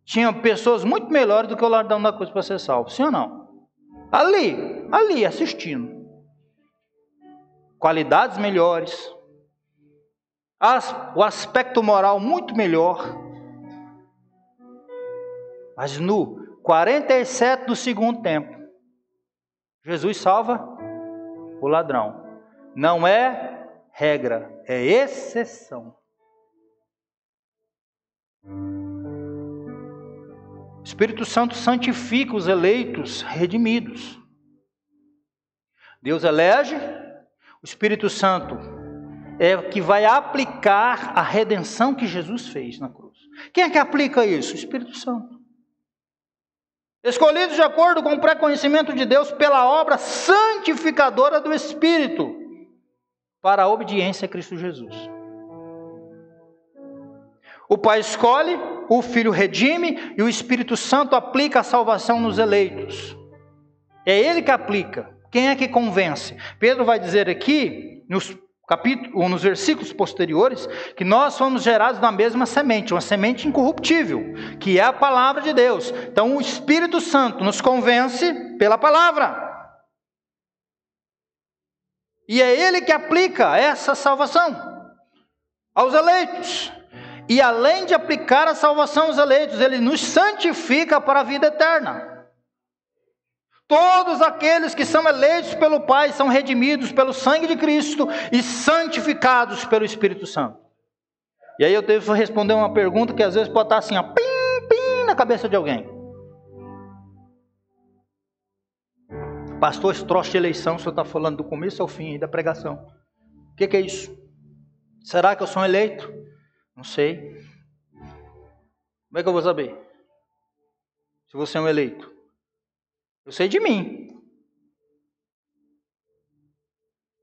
Tinha pessoas muito melhores do que o ladrão da cruz para ser salvo, sim ou não? Ali, assistindo. Qualidades melhores, o aspecto moral muito melhor. Mas no 47 do segundo tempo, Jesus salva o ladrão. Não é regra, é exceção. O Espírito Santo santifica os eleitos redimidos. Deus elege, o Espírito Santo é o que vai aplicar a redenção que Jesus fez na cruz. Quem é que aplica isso? O Espírito Santo. Escolhidos de acordo com o pré-conhecimento de Deus pela obra santificadora do Espírito, para a obediência a Cristo Jesus. O Pai escolhe, o Filho redime e o Espírito Santo aplica a salvação nos eleitos. É Ele que aplica. Quem é que convence? Pedro vai dizer aqui, nos versículos posteriores, que nós fomos gerados na mesma semente, uma semente incorruptível, que é a palavra de Deus. Então o Espírito Santo nos convence pela palavra. E é Ele que aplica essa salvação aos eleitos. E além de aplicar a salvação aos eleitos, Ele nos santifica para a vida eterna. Todos aqueles que são eleitos pelo Pai são redimidos pelo sangue de Cristo e santificados pelo Espírito Santo. E aí eu devo responder uma pergunta que às vezes pode estar assim, ó, pim, pim, na cabeça de alguém. Pastor, esse troço de eleição, o senhor está falando do começo ao fim da pregação. O que é isso? Será que eu sou eleito? Não sei. Como é que eu vou saber se você é um eleito? Eu sei de mim.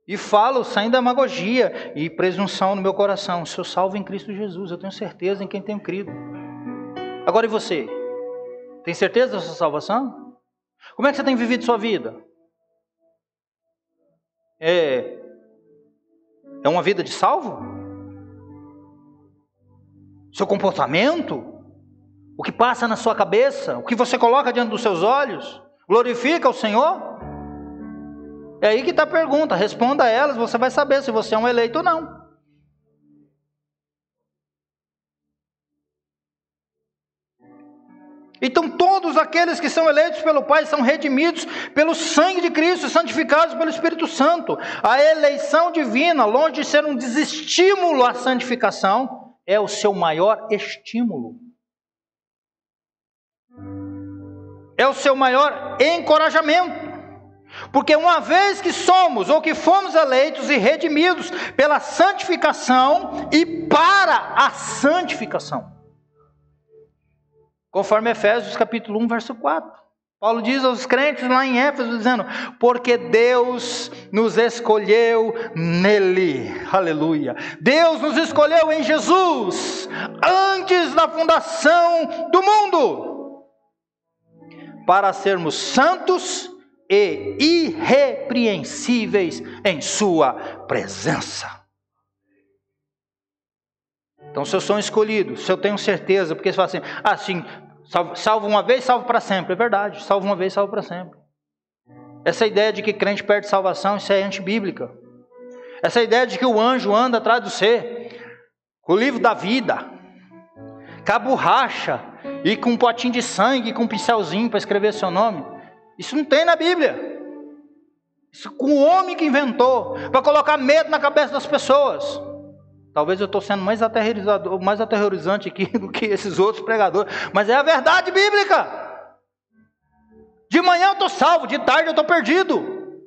E falo sem demagogia e presunção no meu coração. Sou salvo em Cristo Jesus. Eu tenho certeza em quem tenho crido. Agora e você? Tem certeza da sua salvação? Como é que você tem vivido sua vida? É uma vida de salvo? Seu comportamento? O que passa na sua cabeça? O que você coloca diante dos seus olhos? Glorifica o Senhor? É aí que está a pergunta. Responda a elas, você vai saber se você é um eleito ou não. Então todos aqueles que são eleitos pelo Pai são redimidos pelo sangue de Cristo, santificados pelo Espírito Santo. A eleição divina, longe de ser um desestímulo à santificação, é o seu maior estímulo. É o seu maior encorajamento. Porque uma vez que somos ou que fomos eleitos e redimidos pela santificação e para a santificação. Conforme Efésios capítulo 1, verso 4. Paulo diz aos crentes lá em Éfeso, dizendo, porque Deus nos escolheu nele. Aleluia. Deus nos escolheu em Jesus, antes da fundação do mundo, para sermos santos e irrepreensíveis em sua presença. Então, se eu sou escolhido, se eu tenho certeza, porque você fala assim, salvo uma vez, salvo para sempre. É verdade, salvo uma vez, salvo para sempre. Essa ideia de que crente perde salvação, isso é antibíblica. Essa ideia de que o anjo anda atrás de você, com o livro da vida, com a borracha, e com um potinho de sangue, com um pincelzinho para escrever seu nome, isso não tem na Bíblia. Isso com o homem que inventou, para colocar medo na cabeça das pessoas. Talvez eu estou sendo mais aterrorizante aqui do que esses outros pregadores, mas é a verdade bíblica. De manhã eu estou salvo, de tarde eu estou perdido.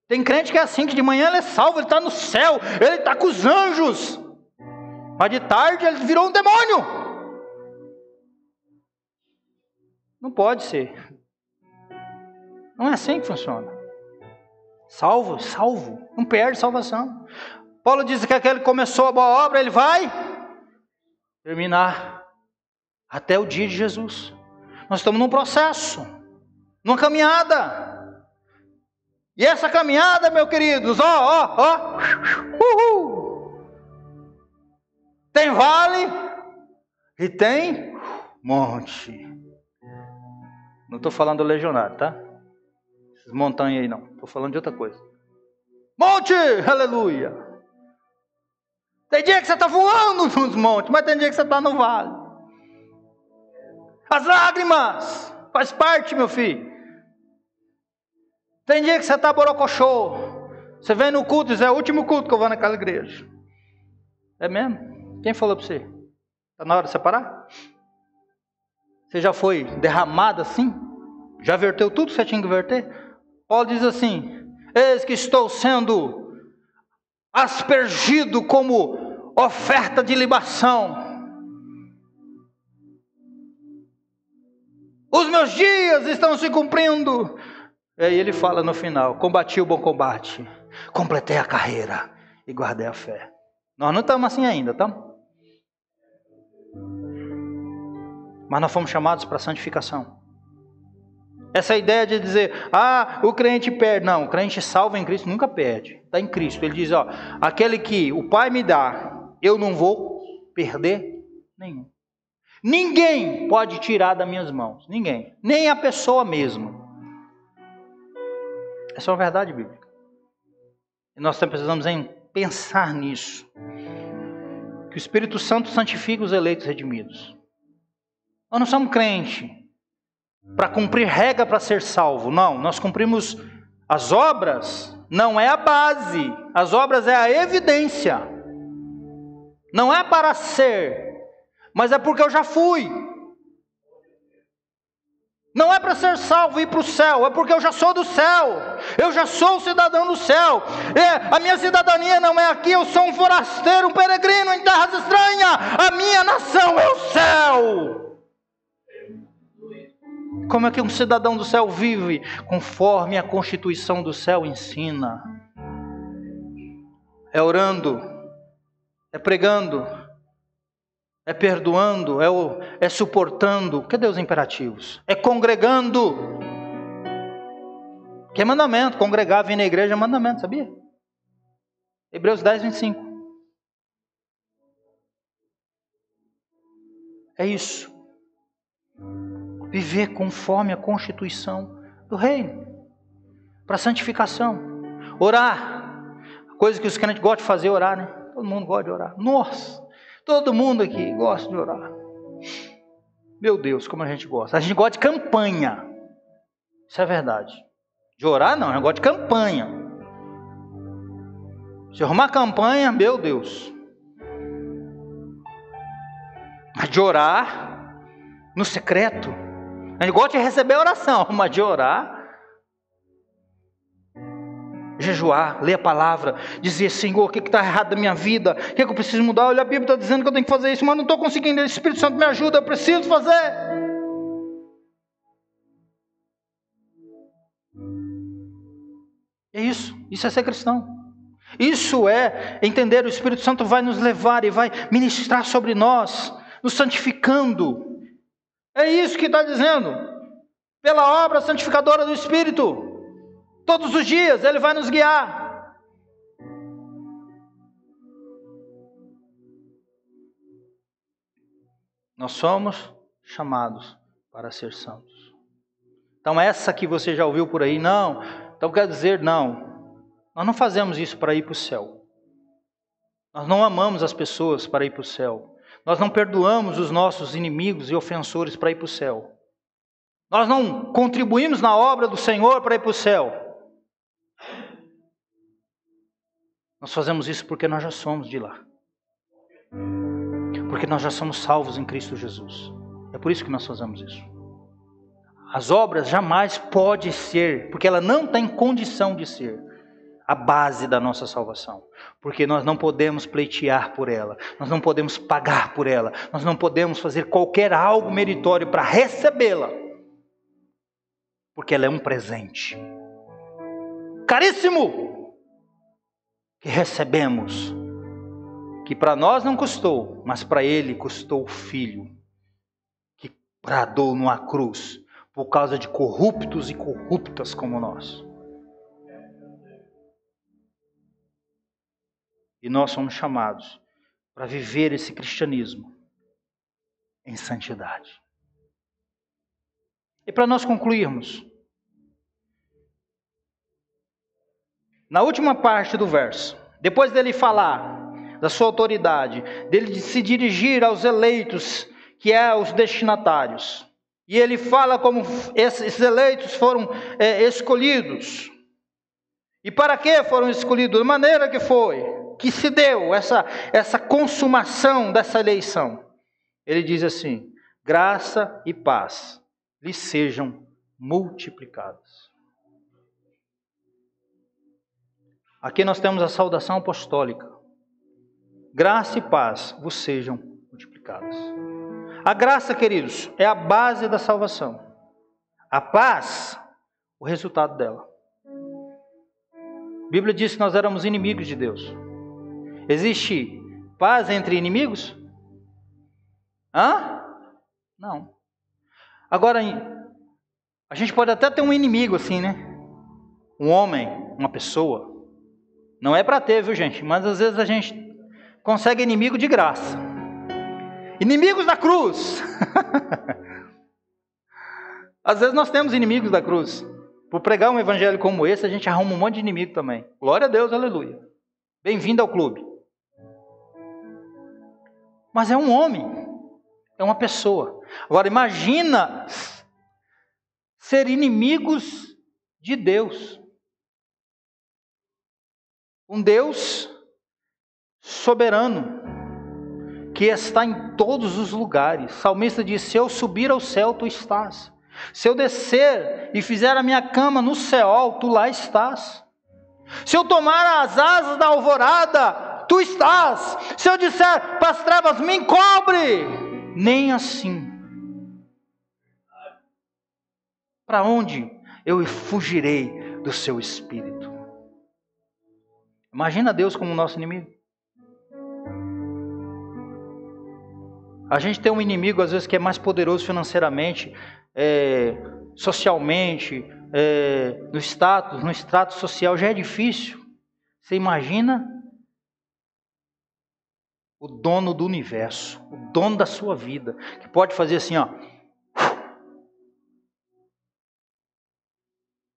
Tem crente que é assim, que de manhã ele é salvo, ele está no céu, ele está com os anjos, mas de tarde ele virou um demônio. Não pode ser. Não é assim que funciona. Salvo, não perde salvação. Paulo diz que aquele que começou a boa obra, ele vai terminar até o dia de Jesus. Nós estamos num processo, numa caminhada. E essa caminhada, meus queridos, tem vale e tem monte. Não estou falando do legionário, tá? Essas montanhas aí não. Estou falando de outra coisa. Monte, aleluia. Tem dia que você está voando nos montes, mas tem dia que você está no vale. As lágrimas faz parte, meu filho. Tem dia que você está borocochô. Você vem no culto e diz, é o último culto que eu vou naquela igreja. É mesmo? Quem falou para você? Está na hora de separar? Você já foi derramado assim? Já verteu tudo que você tinha que verter? Paulo diz assim, eis que estou sendo aspergido como oferta de libação. Os meus dias estão se cumprindo. E aí ele fala no final, combati o bom combate, completei a carreira e guardei a fé. Nós não estamos assim ainda, estamos? Mas nós fomos chamados para a santificação. Essa ideia de dizer, o crente perde. Não, o crente salvo em Cristo nunca perde. Está em Cristo. Ele diz, aquele que o Pai me dá, eu não vou perder nenhum. Ninguém pode tirar das minhas mãos. Ninguém. Nem a pessoa mesmo. Essa é uma verdade bíblica. E nós precisamos pensar nisso. Que o Espírito Santo santifica os eleitos redimidos. Nós não somos crentes para cumprir regra para ser salvo. Não, nós cumprimos as obras, não é a base. As obras é a evidência. Não é para ser, mas é porque eu já fui. Não é para ser salvo e ir para o céu, é porque eu já sou do céu. Eu já sou cidadão do céu. A minha cidadania não é aqui, eu sou um forasteiro, um peregrino em terras estranhas. A minha nação é o céu. Como é que um cidadão do céu vive? Conforme a Constituição do céu ensina. É orando, é pregando, é perdoando, é suportando. Cadê os imperativos? É congregando. Que é mandamento, congregar, vir na igreja é mandamento, sabia? Hebreus 10, 25. É isso. Viver conforme a Constituição do reino. Para santificação. Orar. Coisa que os crentes gostam de fazer, orar, né? Todo mundo gosta de orar. Nossa, todo mundo aqui gosta de orar. Meu Deus, como a gente gosta. A gente gosta de campanha. Isso é verdade. De orar não, a gente gosta de campanha. Se arrumar campanha, meu Deus. Mas de orar no secreto. A gente gosta de receber oração, mas de orar, jejuar, ler a palavra, dizer, Senhor, o que está errado na minha vida? O que eu preciso mudar? Olha, a Bíblia está dizendo que eu tenho que fazer isso, mas não estou conseguindo. O Espírito Santo me ajuda, eu preciso fazer. É isso é ser cristão. Isso é entender, o Espírito Santo vai nos levar e vai ministrar sobre nós, nos santificando. É isso que está dizendo. Pela obra santificadora do Espírito. Todos os dias Ele vai nos guiar. Nós somos chamados para ser santos. Então essa que você já ouviu por aí, não. Então quer dizer, não. Nós não fazemos isso para ir para o céu. Nós não amamos as pessoas para ir para o céu. Nós não perdoamos os nossos inimigos e ofensores para ir para o céu. Nós não contribuímos na obra do Senhor para ir para o céu. Nós fazemos isso porque nós já somos de lá. Porque nós já somos salvos em Cristo Jesus. É por isso que nós fazemos isso. As obras jamais pode ser, porque ela não tem condição de ser a base da nossa salvação. Porque nós não podemos pleitear por ela. Nós não podemos pagar por ela. Nós não podemos fazer qualquer algo meritório para recebê-la. Porque ela é um presente caríssimo que recebemos. Que para nós não custou, mas para Ele custou o Filho. Que bradou numa cruz por causa de corruptos e corruptas como nós. E nós somos chamados para viver esse cristianismo em santidade. E para nós concluirmos, na última parte do verso, depois dele falar da sua autoridade, dele se dirigir aos eleitos, que é os destinatários, e ele fala como esses eleitos foram escolhidos. E para que foram escolhidos? Da maneira que foi, que se deu essa consumação dessa eleição. Ele diz assim: graça e paz lhes sejam multiplicadas. Aqui nós temos a saudação apostólica. Graça e paz vos sejam multiplicadas. A graça, queridos, é a base da salvação. A paz, o resultado dela. A Bíblia diz que nós éramos inimigos de Deus. Existe paz entre inimigos? Não. Agora, a gente pode até ter um inimigo assim, né? Um homem, uma pessoa. Não é para ter, viu, gente? Mas às vezes a gente consegue inimigo de graça. Inimigos da cruz. Às vezes nós temos inimigos da cruz. Por pregar um evangelho como esse, a gente arruma um monte de inimigo também. Glória a Deus, aleluia. Bem-vindo ao clube. Mas é um homem. É uma pessoa. Agora imagina ser inimigos de Deus. Um Deus soberano, que está em todos os lugares. O salmista diz: se eu subir ao céu, tu estás. Se eu descer e fizer a minha cama no Seol, tu lá estás. Se eu tomar as asas da alvorada, tu estás. Se eu disser para as trevas, me encobre, nem assim. Para onde eu fugirei do seu espírito? Imagina Deus como nosso inimigo. A gente tem um inimigo, às vezes, que é mais poderoso financeiramente, socialmente, no status social, já é difícil. Você imagina o dono do universo, o dono da sua vida, que pode fazer assim, ó.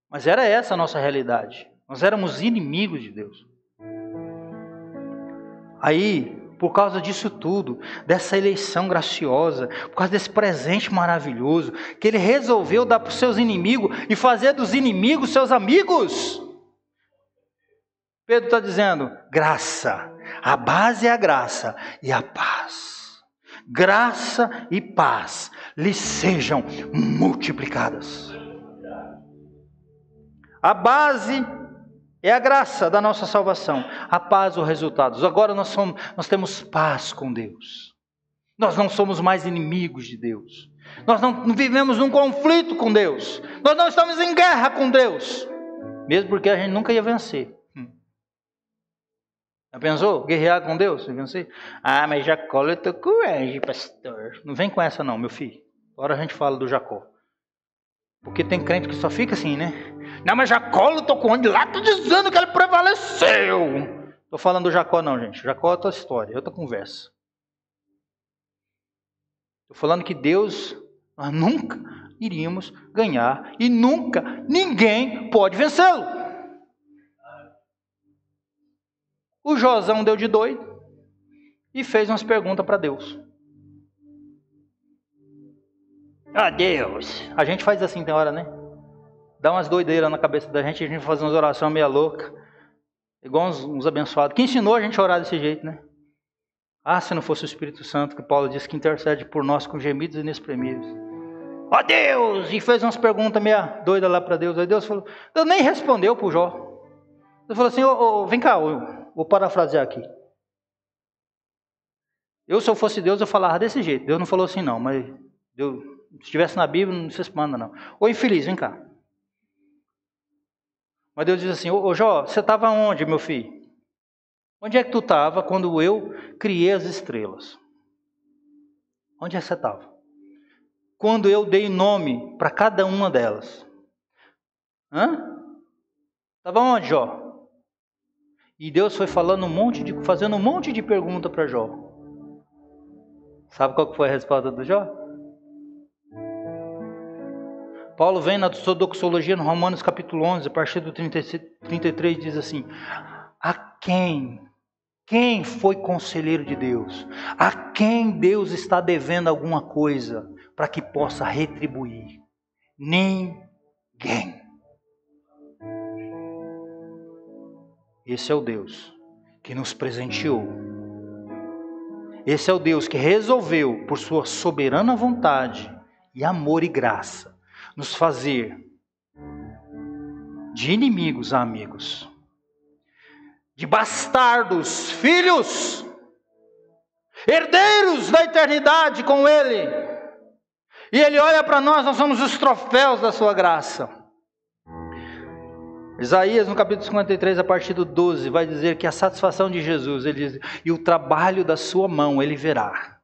Mas era essa a nossa realidade. Nós éramos inimigos de Deus. Aí, por causa disso tudo, dessa eleição graciosa, por causa desse presente maravilhoso, que ele resolveu dar para os seus inimigos e fazer dos inimigos seus amigos. Pedro está dizendo: graça, a base é a graça e a paz. Graça e paz lhes sejam multiplicadas. A base é a graça da nossa salvação. A paz, os resultados. Agora nós temos paz com Deus. Nós não somos mais inimigos de Deus. Nós não vivemos num conflito com Deus. Nós não estamos em guerra com Deus. Mesmo porque a gente nunca ia vencer. Já pensou? Guerrear com Deus? Vencer? Mas Jacó, eu estou com coragem, pastor. Não vem com essa não, meu filho. Agora a gente fala do Jacó. Porque tem crente que só fica assim, né? Não, mas Jacó lutou com onde? Lá está dizendo que ele prevaleceu. Estou falando do Jacó não, gente. Jacó é outra história, é outra conversa. Estou falando que Deus, nós nunca iríamos ganhar e nunca ninguém pode vencê-lo. O Josão deu de doido e fez umas perguntas para Deus. Deus. A gente faz assim, tem hora, né? Dá umas doideiras na cabeça da gente, a gente faz umas orações meia louca. Igual uns abençoados. Quem ensinou a gente a orar desse jeito, né? Se não fosse o Espírito Santo, que Paulo diz que intercede por nós com gemidos inexprimíveis. Deus! E fez umas perguntas meia doidas lá para Deus. Aí Deus falou, Deus nem respondeu pro Jó. Deus falou assim, vem cá, eu vou parafrasear aqui. Se eu fosse Deus, eu falava desse jeito. Deus não falou assim não, mas Deus, se estivesse na Bíblia, não se manda não. Infeliz, vem cá. Mas Deus diz assim, Jó, você estava onde, meu filho? Onde é que tu estava quando eu criei as estrelas? Onde é que você estava? Quando eu dei nome para cada uma delas. Estava onde, Jó? E Deus foi fazendo um monte de pergunta para Jó. Sabe qual que foi a resposta do Jó? Paulo vem na sua doxologia no Romanos capítulo 11, a partir do 33, diz assim: a quem foi conselheiro de Deus? A quem Deus está devendo alguma coisa para que possa retribuir? Ninguém. Esse é o Deus que nos presenteou. Esse é o Deus que resolveu, por sua soberana vontade e amor e graça, nos fazer de inimigos a amigos, de bastardos, filhos, herdeiros da eternidade com Ele. E Ele olha para nós somos os troféus da sua graça. Isaías, no capítulo 53, a partir do 12, vai dizer que a satisfação de Jesus, ele diz, e o trabalho da sua mão ele verá,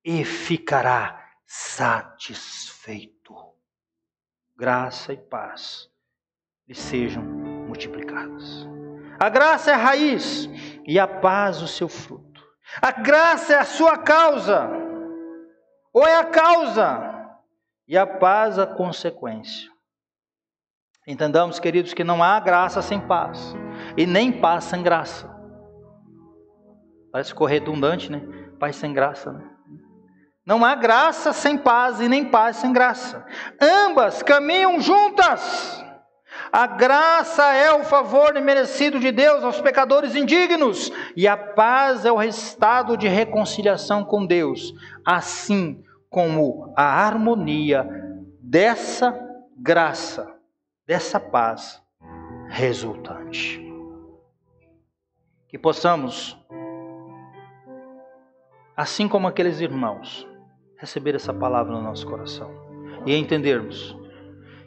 e ficará satisfeito. Graça e paz lhe sejam multiplicadas. A graça é a raiz e a paz o seu fruto. A graça é a sua causa, ou é a causa, e a paz a consequência. Entendamos, queridos, que não há graça sem paz, e nem paz sem graça. Parece ficou redundante, né? Paz sem graça, né? Não há graça sem paz e nem paz sem graça. Ambas caminham juntas. A graça é o favor imerecido de Deus aos pecadores indignos, e a paz é o estado de reconciliação com Deus, assim como a harmonia dessa graça, dessa paz resultante. Que possamos, assim como aqueles irmãos, receber essa palavra no nosso coração e entendermos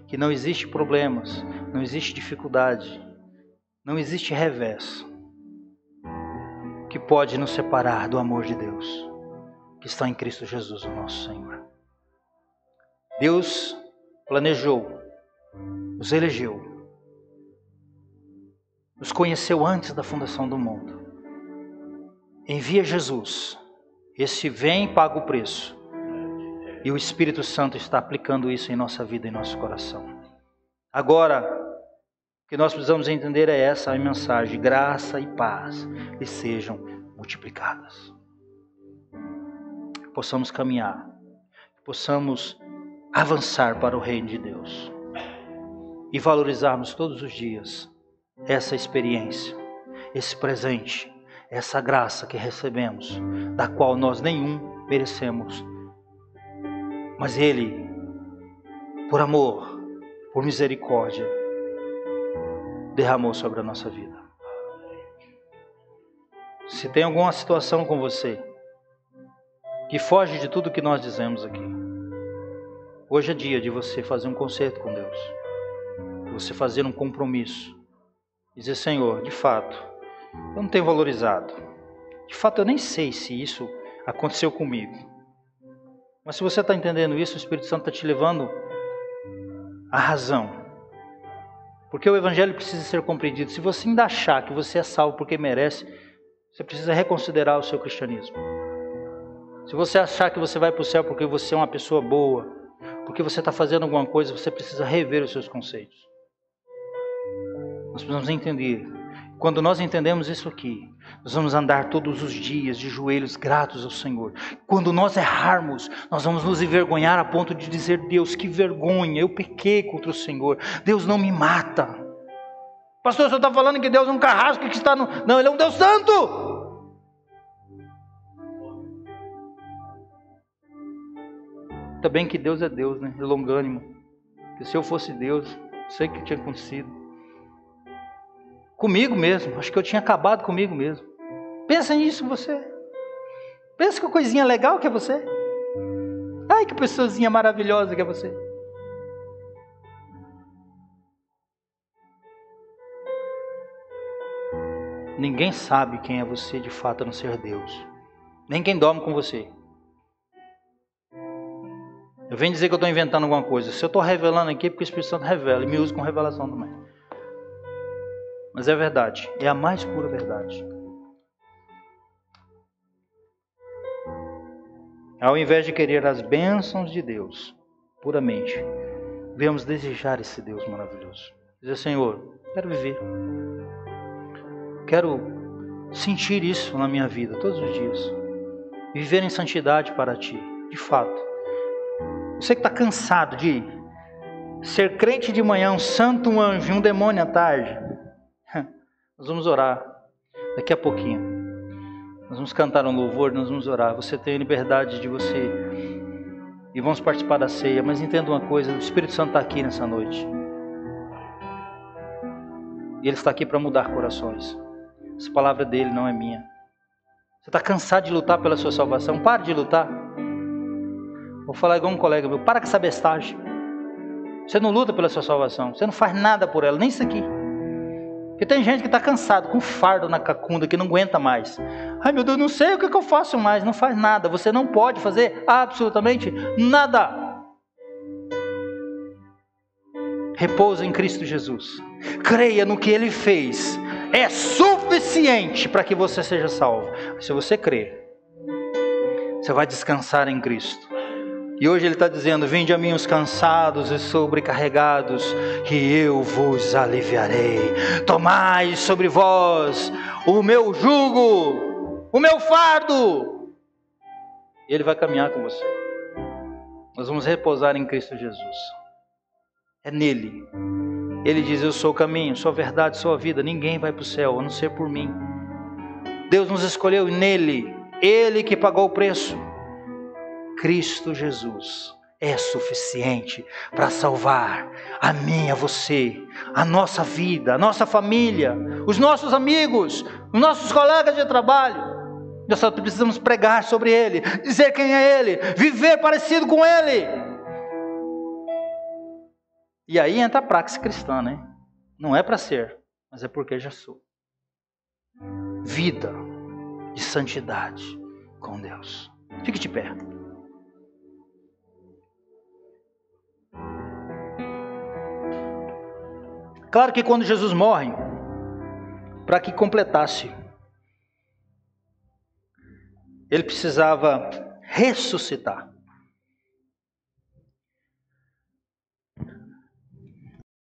que não existe problemas, não existe dificuldade, não existe revés que pode nos separar do amor de Deus que está em Cristo Jesus, o nosso Senhor. Deus planejou, nos elegeu, nos conheceu antes da fundação do mundo. Envia Jesus, esse vem e paga o preço. E o Espírito Santo está aplicando isso em nossa vida, em nosso coração. Agora, o que nós precisamos entender é essa a mensagem: graça e paz lhe sejam multiplicadas. Possamos caminhar, possamos avançar para o reino de Deus e valorizarmos todos os dias essa experiência, esse presente, essa graça que recebemos, da qual nós nenhum merecemos. Mas Ele, por amor, por misericórdia, derramou sobre a nossa vida. Se tem alguma situação com você que foge de tudo que nós dizemos aqui, hoje é dia de você fazer um concerto com Deus, de você fazer um compromisso, dizer: Senhor, de fato, eu não tenho valorizado, de fato eu nem sei se isso aconteceu comigo. Mas se você está entendendo isso, o Espírito Santo está te levando à razão. Porque o Evangelho precisa ser compreendido. Se você ainda achar que você é salvo porque merece, você precisa reconsiderar o seu cristianismo. Se você achar que você vai para o céu porque você é uma pessoa boa, porque você está fazendo alguma coisa, você precisa rever os seus conceitos. Nós precisamos entender. Quando nós entendemos isso aqui, nós vamos andar todos os dias de joelhos gratos ao Senhor. Quando nós errarmos, nós vamos nos envergonhar a ponto de dizer: Deus, que vergonha, eu pequei contra o Senhor. Deus não me mata. Pastor, o senhor está falando que Deus é um carrasco que está no... Não, Ele é um Deus santo. Ainda bem que Deus é Deus, né? É longânimo. Porque se eu fosse Deus, sei o que tinha acontecido. Comigo mesmo, acho que eu tinha acabado comigo mesmo. Pensa nisso você. Pensa que coisinha legal que é você. Ai, que pessoazinha maravilhosa que é você. Ninguém sabe quem é você de fato a não ser Deus. Nem quem dorme com você. Eu venho dizer que eu estou inventando alguma coisa. Se eu estou revelando aqui é porque o Espírito Santo revela e me usa com revelação também. mas é verdade, é a mais pura verdade. Ao invés de querer as bênçãos de Deus, puramente, devemos desejar esse Deus maravilhoso. Dizer, Senhor, quero viver, quero sentir isso na minha vida todos os dias, viver em santidade para Ti, de fato. Você que está cansado de ser crente de manhã, um santo, um anjo, um demônio à tarde, nós vamos orar daqui a pouquinho. Nós vamos cantar um louvor, nós vamos orar. Você tem a liberdade de você, e vamos participar da ceia, mas entenda uma coisa, o Espírito Santo está aqui nessa noite. E Ele está aqui para mudar corações. Essa palavra dele não é minha. Você está cansado de lutar pela sua salvação? Pare de lutar. Vou falar igual um colega meu, para com essa bestagem. Você não luta pela sua salvação, você não faz nada por ela, nem isso aqui. Porque tem gente que está cansado, com fardo na cacunda, que não aguenta mais. Ai meu Deus, não sei o que eu faço mais. Não faz nada, você não pode fazer absolutamente nada. Repousa em Cristo Jesus. Creia no que Ele fez. É suficiente para que você seja salvo. Se você crer, você vai descansar em Cristo. E hoje Ele está dizendo, vinde a mim os cansados e sobrecarregados, e eu vos aliviarei. Tomai sobre vós o meu jugo, o meu fardo. E Ele vai caminhar com você. Nós vamos repousar em Cristo Jesus. É nele. Ele diz, eu sou o caminho, sou a verdade, sou a vida. Ninguém vai para o céu, a não ser por mim. Deus nos escolheu nele. Ele que pagou o preço. Cristo Jesus é suficiente para salvar a mim, a você, a nossa vida, a nossa família, os nossos amigos, os nossos colegas de trabalho. Nós só precisamos pregar sobre Ele, dizer quem é Ele, viver parecido com Ele. E aí entra a praxe cristã, né? Não é para ser, mas é porque já sou. Vida de santidade com Deus. Fique de pé. Claro que quando Jesus morre, para que completasse, Ele precisava ressuscitar.